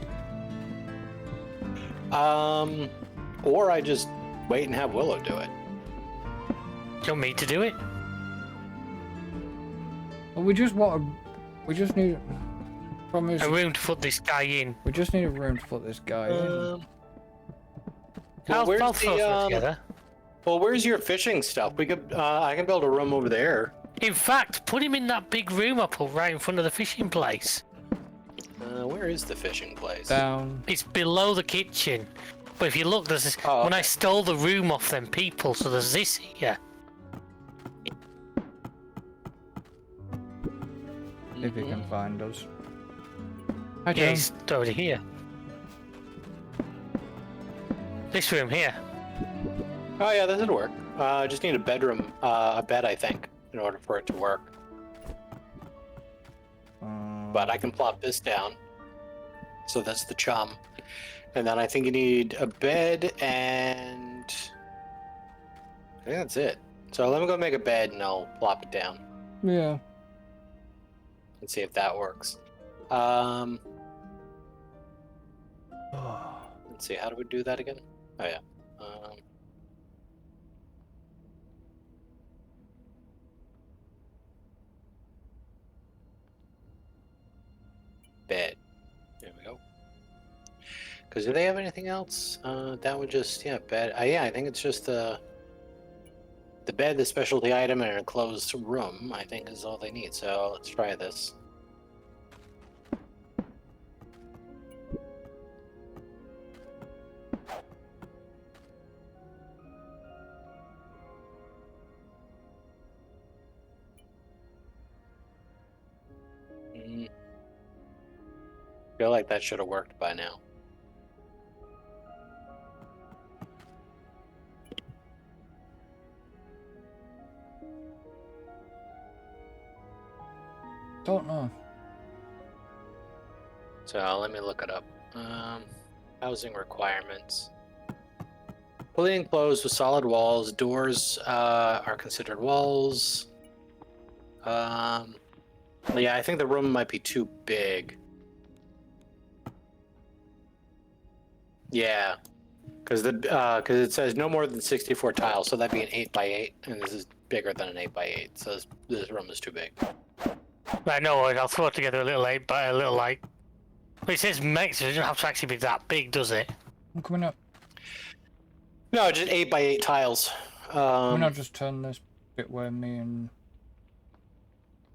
Or I just wait and have Willow do it. Do you want me to do it? Well, we just need. Problem is, A room to put this guy in. we just need a room to put this guy in. Well, where's I'll the, throw it together. Well, where's your fishing stuff? We could. I can build a room over there. In fact, put him in that big room I put right in front of the fishing place. Where is the fishing place? Down. It's below the kitchen. But if you look, there's this, Oh, when I okay. stole the room off them people, so there's this here. If you can find us. Hi, Yeah, John. he's already here. This room here. Oh yeah, this would work. Just need a bedroom, a bed, I think, in order for it to work. But I can plop this down. So that's the chum. And then I think you need a bed and I think that's it. So let me go make a bed and I'll plop it down Yeah. and see if that works. Let's see, how do we do that again? Oh yeah. Bed. There we go. Because do they have anything else? That would just, yeah, bed. Yeah, I think it's just the bed, the specialty item, and an enclosed room, I think is all they need. So let's try this. Feel like that should have worked by now. Don't know. So let me look it up. Housing requirements. Fully enclosed with solid walls. Doors are considered walls. Yeah, I think the room might be too big. Yeah, because it says no more than 64 tiles, so that'd be an 8x8, and this is bigger than an 8x8, so this room is too big. Right, no worries, I'll throw together a little light, but a little light. But it says max, so it doesn't have to actually be that big, does it? I'm coming up. No, just 8x8 tiles. Why not just turn this bit where me and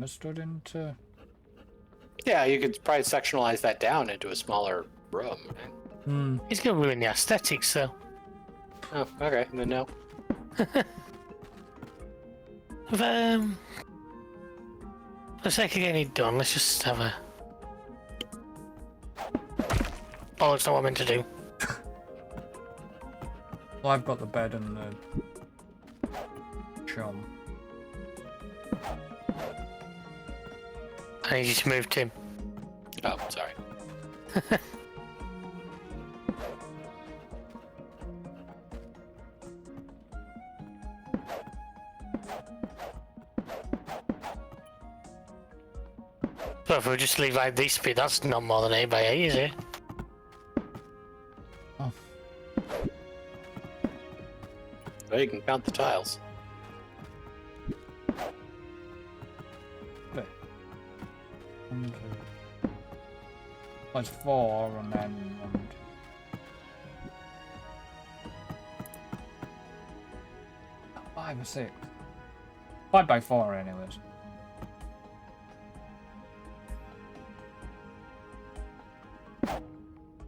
stood into? Yeah, you could probably sectionalize that down into a smaller room. It's gonna ruin the aesthetics, though. Oh, okay, then no. For the sake of getting it done, let's just have a... Oh, it's not what I meant to do. Well, I've got the bed and the chum. I just moved him. Oh, sorry. So if we just leave like this bit, that's not more than 8x8, is it? Oh. Well, you can count the tiles. There. 1, 2. That's 4 and then 1. 5 or 6. 5x4 anyways.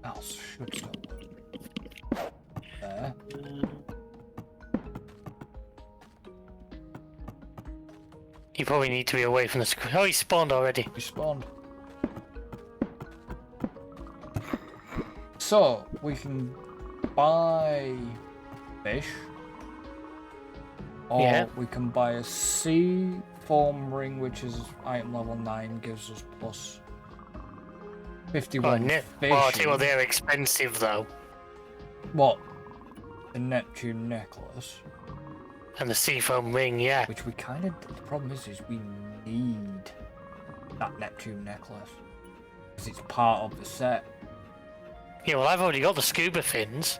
That should stop. There. You probably need to be away from the screen. Oh, he spawned already. We spawned. So, we can buy fish. Or Yeah. we can buy a sea form ring, which is item level 9, gives us plus 51 fish. Well, I tell you what, they're expensive though. What? The Neptune necklace. And the seafoam ring, yeah. Which we kind of... The problem is we need that Neptune necklace. Because it's part of the set. Yeah, well, I've already got the scuba fins.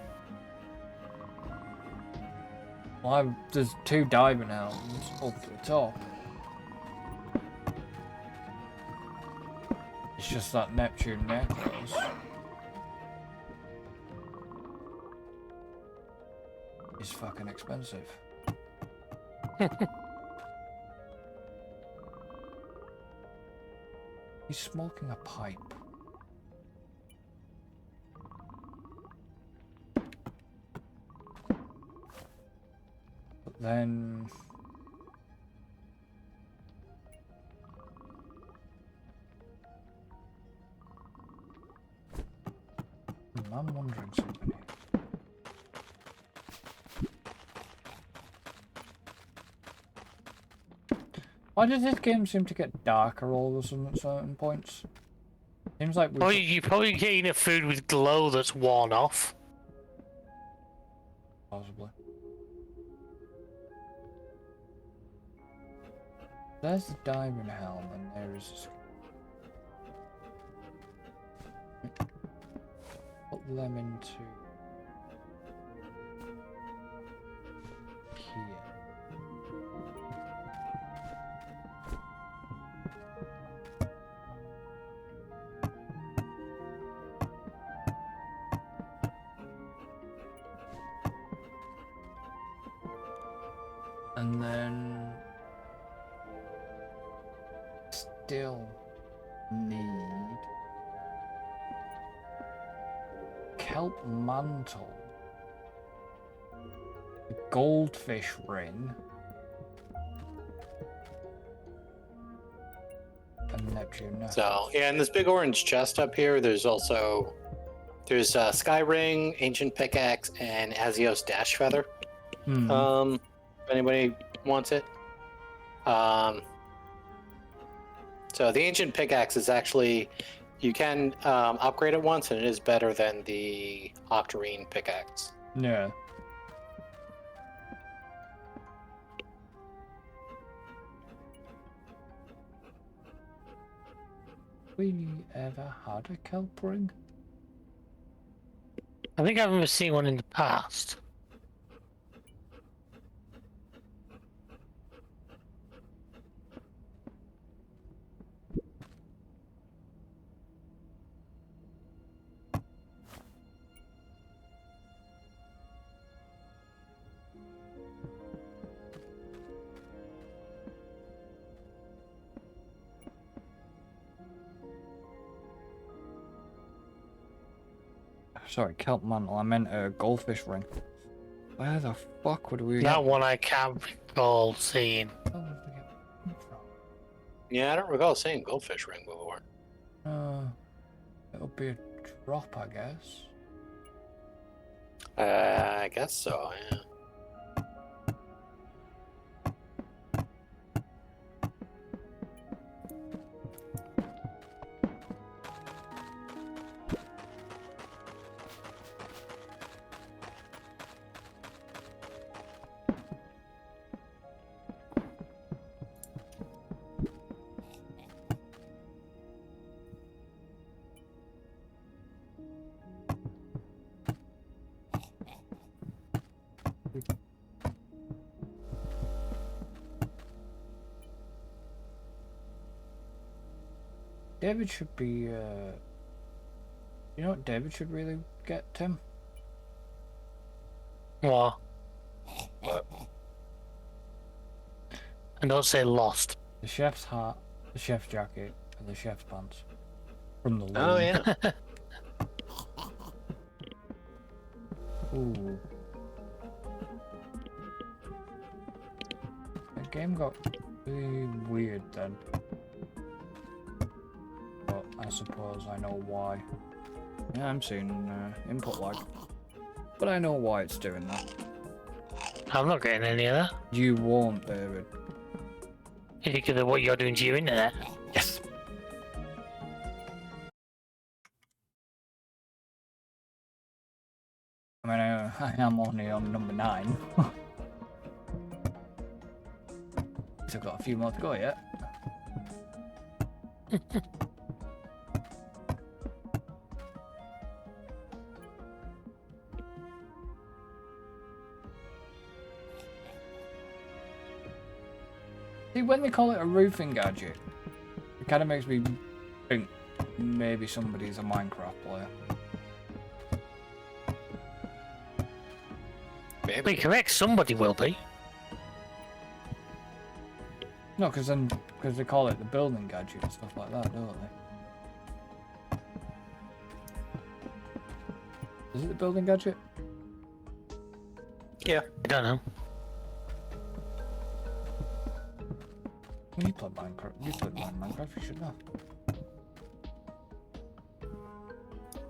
Well, there's 2 diving helms up the top. It's just that Neptune necklace. Is fucking expensive. He's smoking a pipe. Then... I'm wondering something here. Why does this game seem to get darker all of a sudden at certain points? Seems like we... Oh, you're probably getting a food with glow that's worn off. Possibly. There's the diving helm, and there is... Put them into... here. And then... still need... kelp mantle, the goldfish ring, and Neptune. So yeah, in this big orange chest up here, there's Sky Ring, Ancient Pickaxe, and Azios Dash Feather. If anybody wants it. So the Ancient Pickaxe is actually, you can upgrade it once, and it is better than the Octarine Pickaxe. Yeah. We ever had a kelp ring? I think I've never seen one in the past. Sorry, kelp mantle. I meant a goldfish ring. Where the fuck would we? That one I can't recall seeing. Where would we get them from? Yeah, I don't recall seeing Goldfish Ring before. It'll be a drop, I guess. I guess so, yeah. David should be, you know what David should really get, Tim? What? And don't say lost. The chef's hat, the chef's jacket, and the chef's pants. From the loom. Oh, yeah. Ooh. The game got really weird then. But I suppose I know why. Yeah, I'm seeing input lag. But I know why it's doing that. I'm not getting any of that. You won't, David. Is it because of what you're doing to your internet? Yes. I mean, I am only on number 9. Still got a few more to go yet. See, when they call it a roofing gadget, it kind of makes me think maybe somebody's a Minecraft player. Be correct, somebody will be. No, because they call it the building gadget and stuff like that, don't they? Is it the building gadget? Yeah. I don't know. Well, you played Minecraft. You played Minecraft. You should know.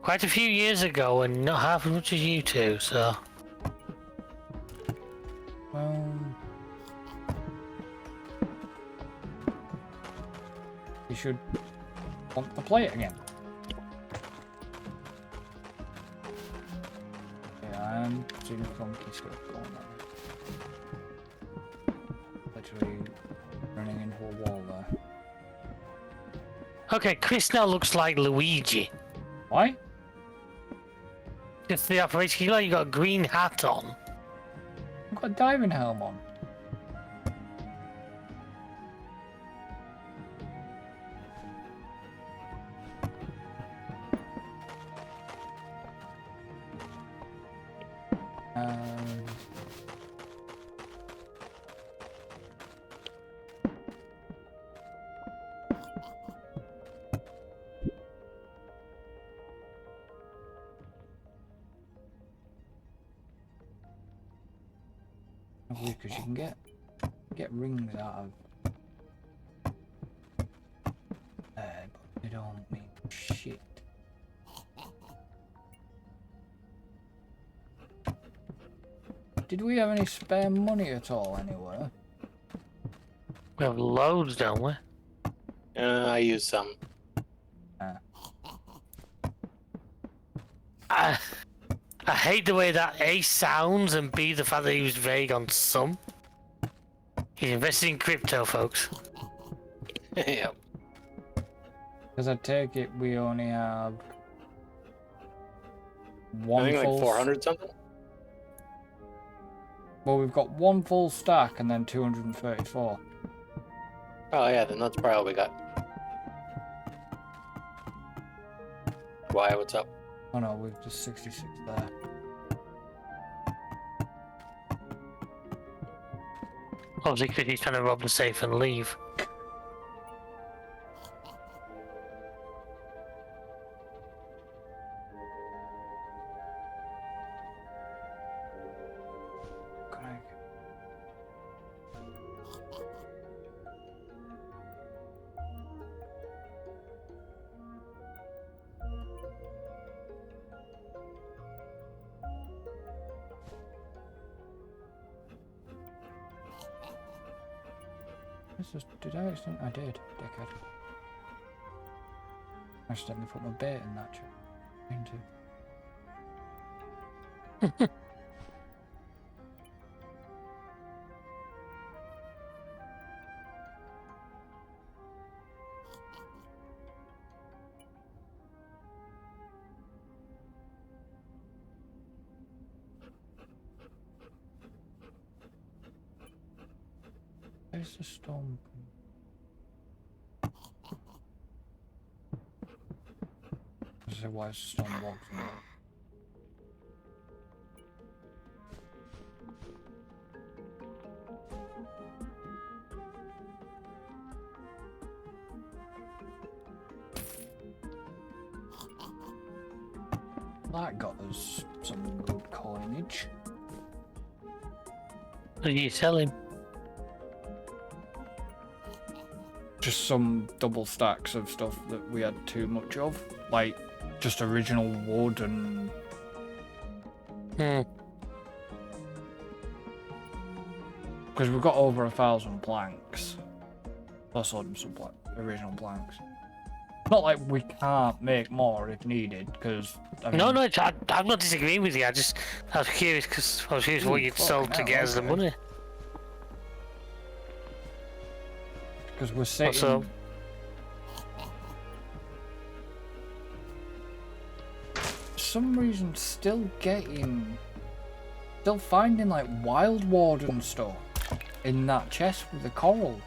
Quite a few years ago, and not half as much as you two. So. You should want to play it again. Yeah, I'm seeing funky stuff going on. Literally running into a wall there. Okay, Chris now looks like Luigi. Why? Just the operation. You got a green hat on. I've got a diving helm on. Because you can get rings out of but they don't mean shit. Did we have any spare money at all anywhere? We have loads, don't we? I use some. I hate the way that A sounds and B the fact that he was vague on some. He's invested in crypto, folks. Yeah. Because I take it we only have I one think full... like 400 something. Well, we've got one full stack and then 234. Oh yeah, then that's probably all we got. Why? What's up? Oh no, we've just 66 there. Obviously, because he's trying to rob the safe and leave. Did I accidentally? I did, dickhead. I accidentally put my bait in that into. Where's the storm? I say, why is the storm walking away? That got us some good coinage. What are you selling? Just some double stacks of stuff that we had too much of, like just original wood and because we've got over 1,000 planks plus some original planks. Not like we can't make more if needed, because I mean, No, I'm not disagreeing with you. I was curious because I was curious what you'd sell to get us the money. Because we're sitting. Also, for some reason, still finding like wild warden stuff in that chest with the coral,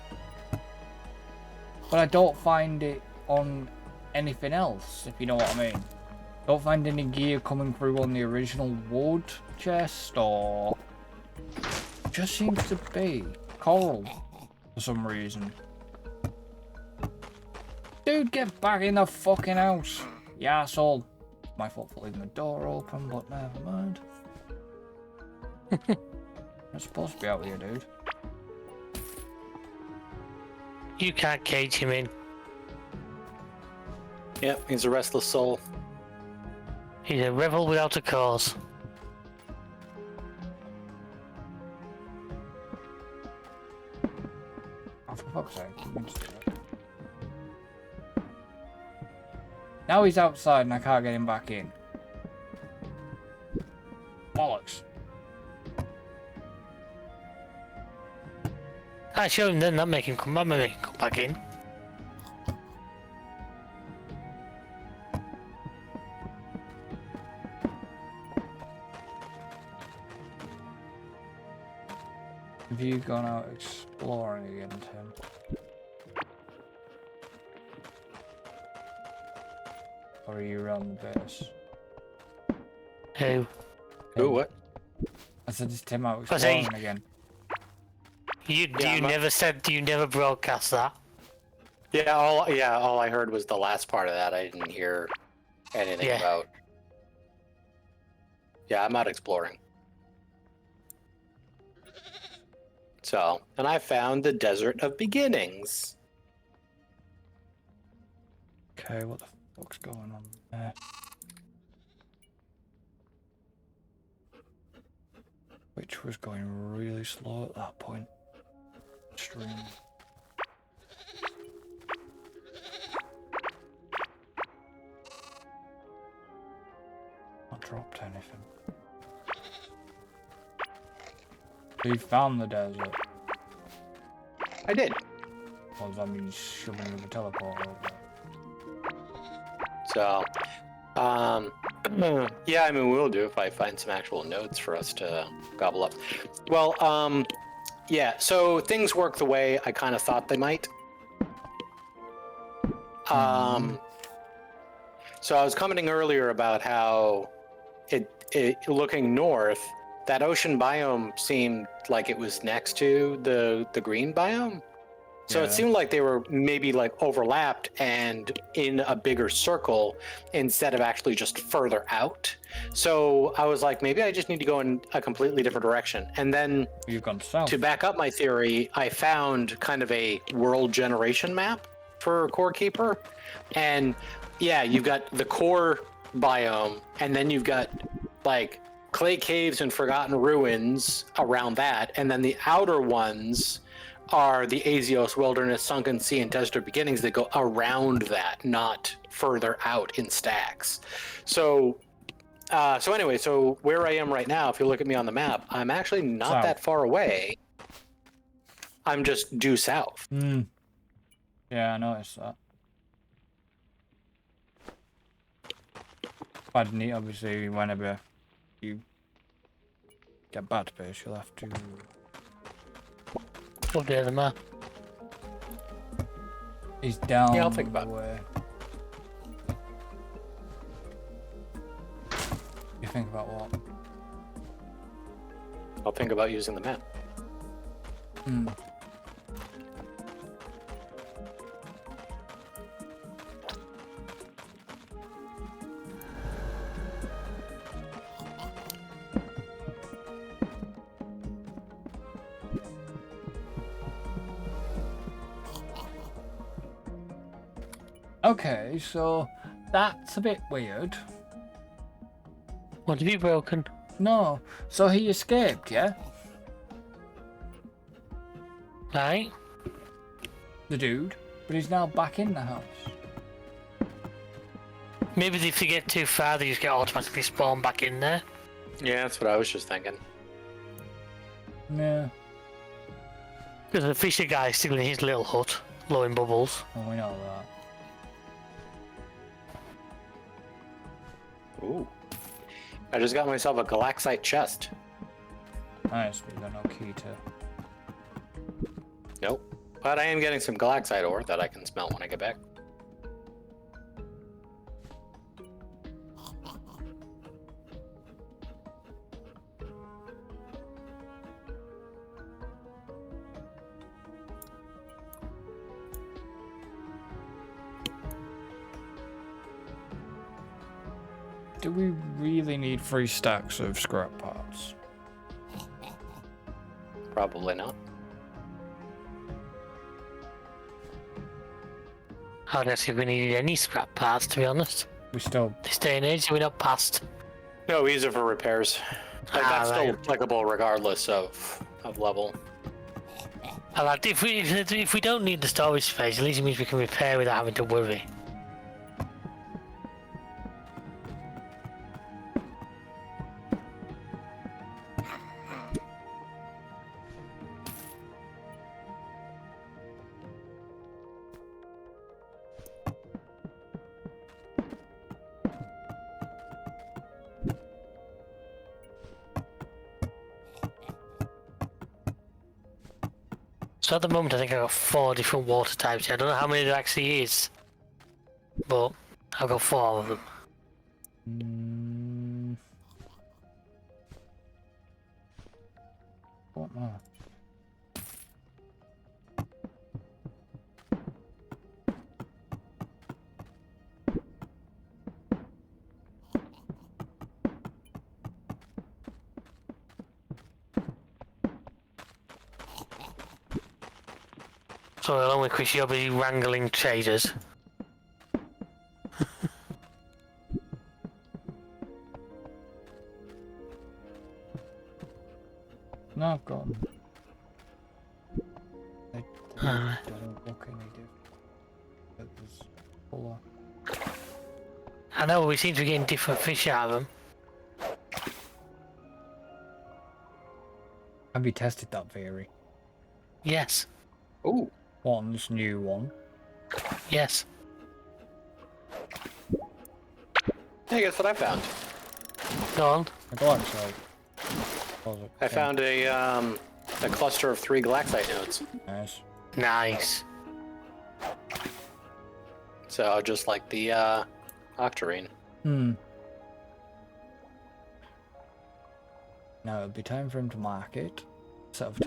but I don't find it on anything else. If you know what I mean. Don't find any gear coming through on the original wood chest, or just seems to be coral for some reason. Dude, get back in the fucking house, you asshole. My fault for leaving the door open, but never mind. You're supposed to be out here, dude. You can't cage him in. Yep, he's a restless soul. He's a rebel without a cause. Oh, for fuck's sake. Now he's outside and I can't get him back in. Bollocks. I show him then, that make him come back in. Have you gone out exploring again, Tim? Or are you around the base? Who? Ooh, what? I said, is Tim out I say- exploring again? You I'm not- never said, you never broadcast that. Yeah, all I heard was the last part of that. I didn't hear anything Yeah. about. Yeah, I'm out exploring. So, and I found the Desert of Beginnings. Okay, what the fuck's going on there? Which was going really slow at that point. Stream. Not dropped anything. You found the desert. I did. Well, does that mean he's shoving you with a teleport over? So, yeah, I mean, we'll do if I find some actual notes for us to gobble up. Well, yeah, so things work the way I kind of thought they might. So I was commenting earlier about how it looking north, that ocean biome seemed like it was next to the green biome. So Yeah. it seemed like they were maybe like overlapped and in a bigger circle instead of actually just further out. So I was like, maybe I just need to go in a completely different direction. And then You've gone south. to back up my theory, I found kind of a world generation map for Core Keeper. And yeah, you've got the core biome, and then you've got like clay caves and forgotten ruins around that. And then the outer ones are the Azios Wilderness, Sunken Sea, and Desert of Beginnings that go around that, not further out in stacks. So anyway, so where I am right now, if you look at me on the map, I'm actually not South. that far away. I'm just due south. Yeah, I noticed that. I'd need, obviously, whenever you get back to base, you'll have to... Update the map. He's down Yeah, I'll think about it. the way. You think about what? I'll think about using the map. Okay, so that's a bit weird. What have you broken? No, so he escaped, yeah? Right? The dude, but he's now back in the house. Maybe if you get too far, they just get automatically spawned back in there. Yeah, that's what I was just thinking. Yeah, Because the fisher guy's still in his little hut, blowing bubbles. well, we know that. Ooh. I just got myself a galaxite chest. Nice, but you got no key to... Nope. But I am getting some galaxite ore that I can smelt when I get back. Do we really need 3 stacks of scrap parts? Probably not. I don't see if we needed any scrap parts, to be honest. We still. This day and age, we're not past. No, we use it for repairs. Like, that's still right. applicable regardless of level. I like if we don't need the storage space, at least it means we can repair without having to worry. So at the moment I think I've got 4 different water types. I don't know how many there actually is, but I've got 4 of them. What more? So along with Chris, you'll be wrangling traders. No, I've got them. They don't look any different. It was fuller. I know we seem to be getting different fish out of them. Have you tested that theory? Yes. Ooh. One's new one. Yes. Hey, guess what I found? Go on. I got actually. I found a cluster of 3 galactite nodes. Nice. Nice. So just like the octarine. Now it'll be time for him to mark it. Set up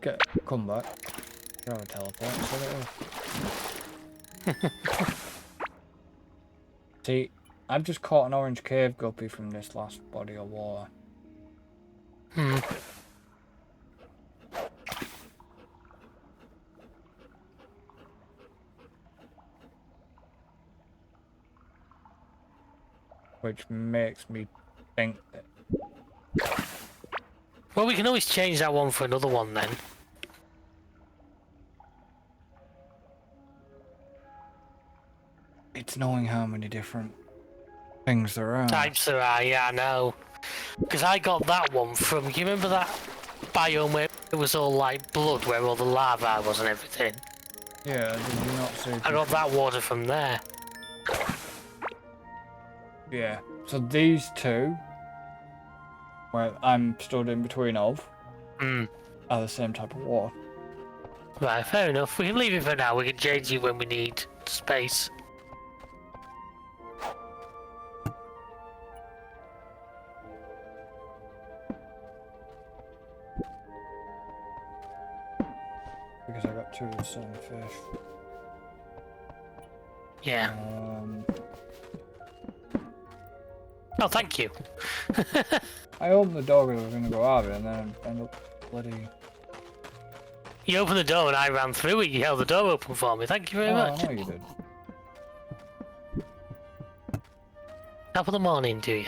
a come back. Grab a teleport and set it up. See, I've just caught an orange cave guppy from this last body of water. Which makes me think that. Well, we can always change that one for another one then. It's knowing how many different things there are. Types there are, yeah, I know. Because I got that one from, you remember that biome where it was all like blood, where all the lava was and everything? Yeah, did you not see? I got that water from there. Yeah, so these two, where I'm stood in between of, are the same type of water. Right, fair enough. We can leave it for now. We can change it when we need space. Because I got 2 of the same fish. Yeah. Oh, thank you. I opened the door and I was going to go out of it and then end up bloody... You opened the door and I ran through it. You held the door open for me. Thank you very much. I know you did. Top of the morning, do you?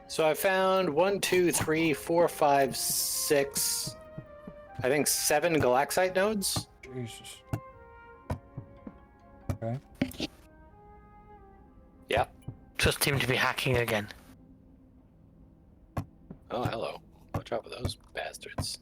So I found 1, 2, 3, 4, 5, 6, I think 7 galactite nodes. Jesus. Okay. Yeah. Trust him to be hacking again. Oh, hello. Watch out for those bastards.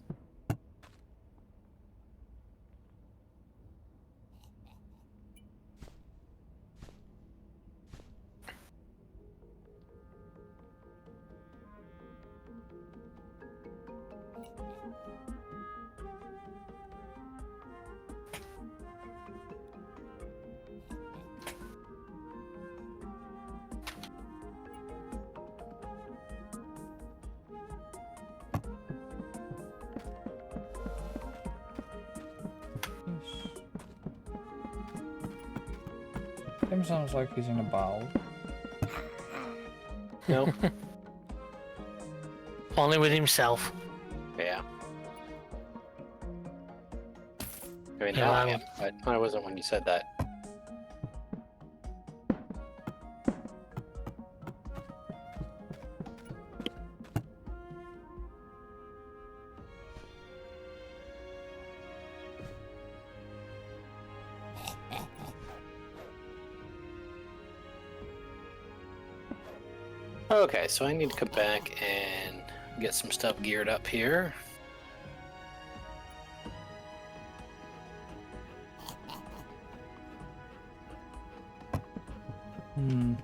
Him sounds like he's in a bowl. No. Only with himself. Yeah. I mean, Yeah, now I I'm- am, but I wasn't when you said that. Okay, so I need to come back and get some stuff geared up here. Hmm.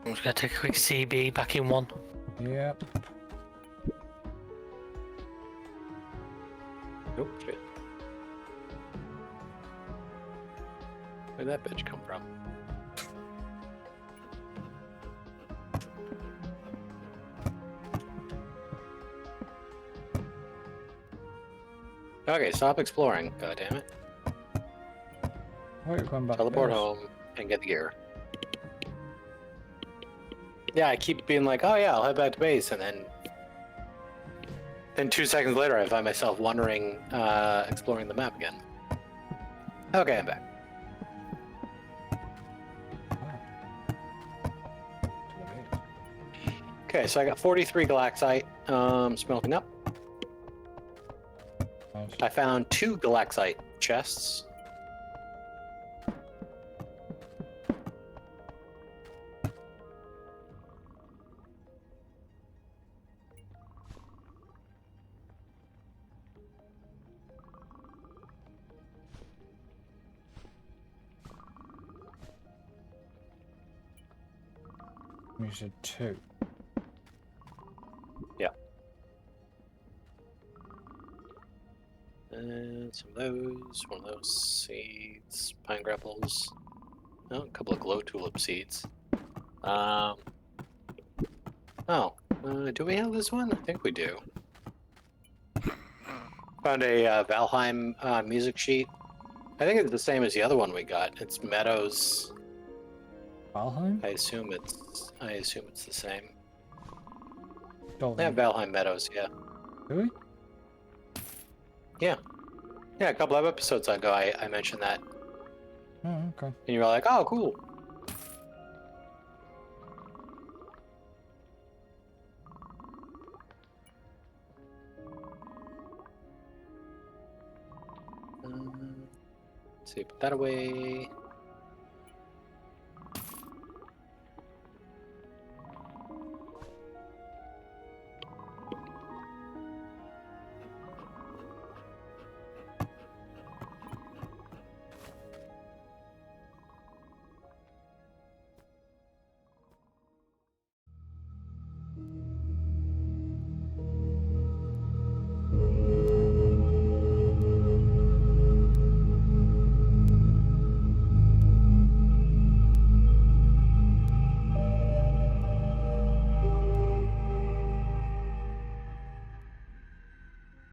I'm just gonna take a quick CB back in one. Yep. Oh, shit. Where'd that bitch come from? Okay, stop exploring, goddammit. Why are you going back Teleport to base? home and get the gear. Yeah, I keep being like, oh yeah, I'll head back to base, and then 2 seconds later I find myself wandering, exploring the map again. Okay, I'm back. Okay, so I got 43 Galaxite, smelting up. Nice. I found 2 Galaxite chests. You said 2. Yeah. And some of those, one of those seeds, pine grapples. Oh, a couple of glow tulip seeds. Oh, do we have this one? I think we do. Found a Valheim music sheet. I think it's the same as the other one we got. It's Meadows. Valheim? I assume it's the same. Don't They have think. Valheim Meadows, yeah. Do we? Yeah. Yeah, a couple of episodes ago I mentioned that. Oh, okay. And you were like, oh, cool. Let's see, put that away.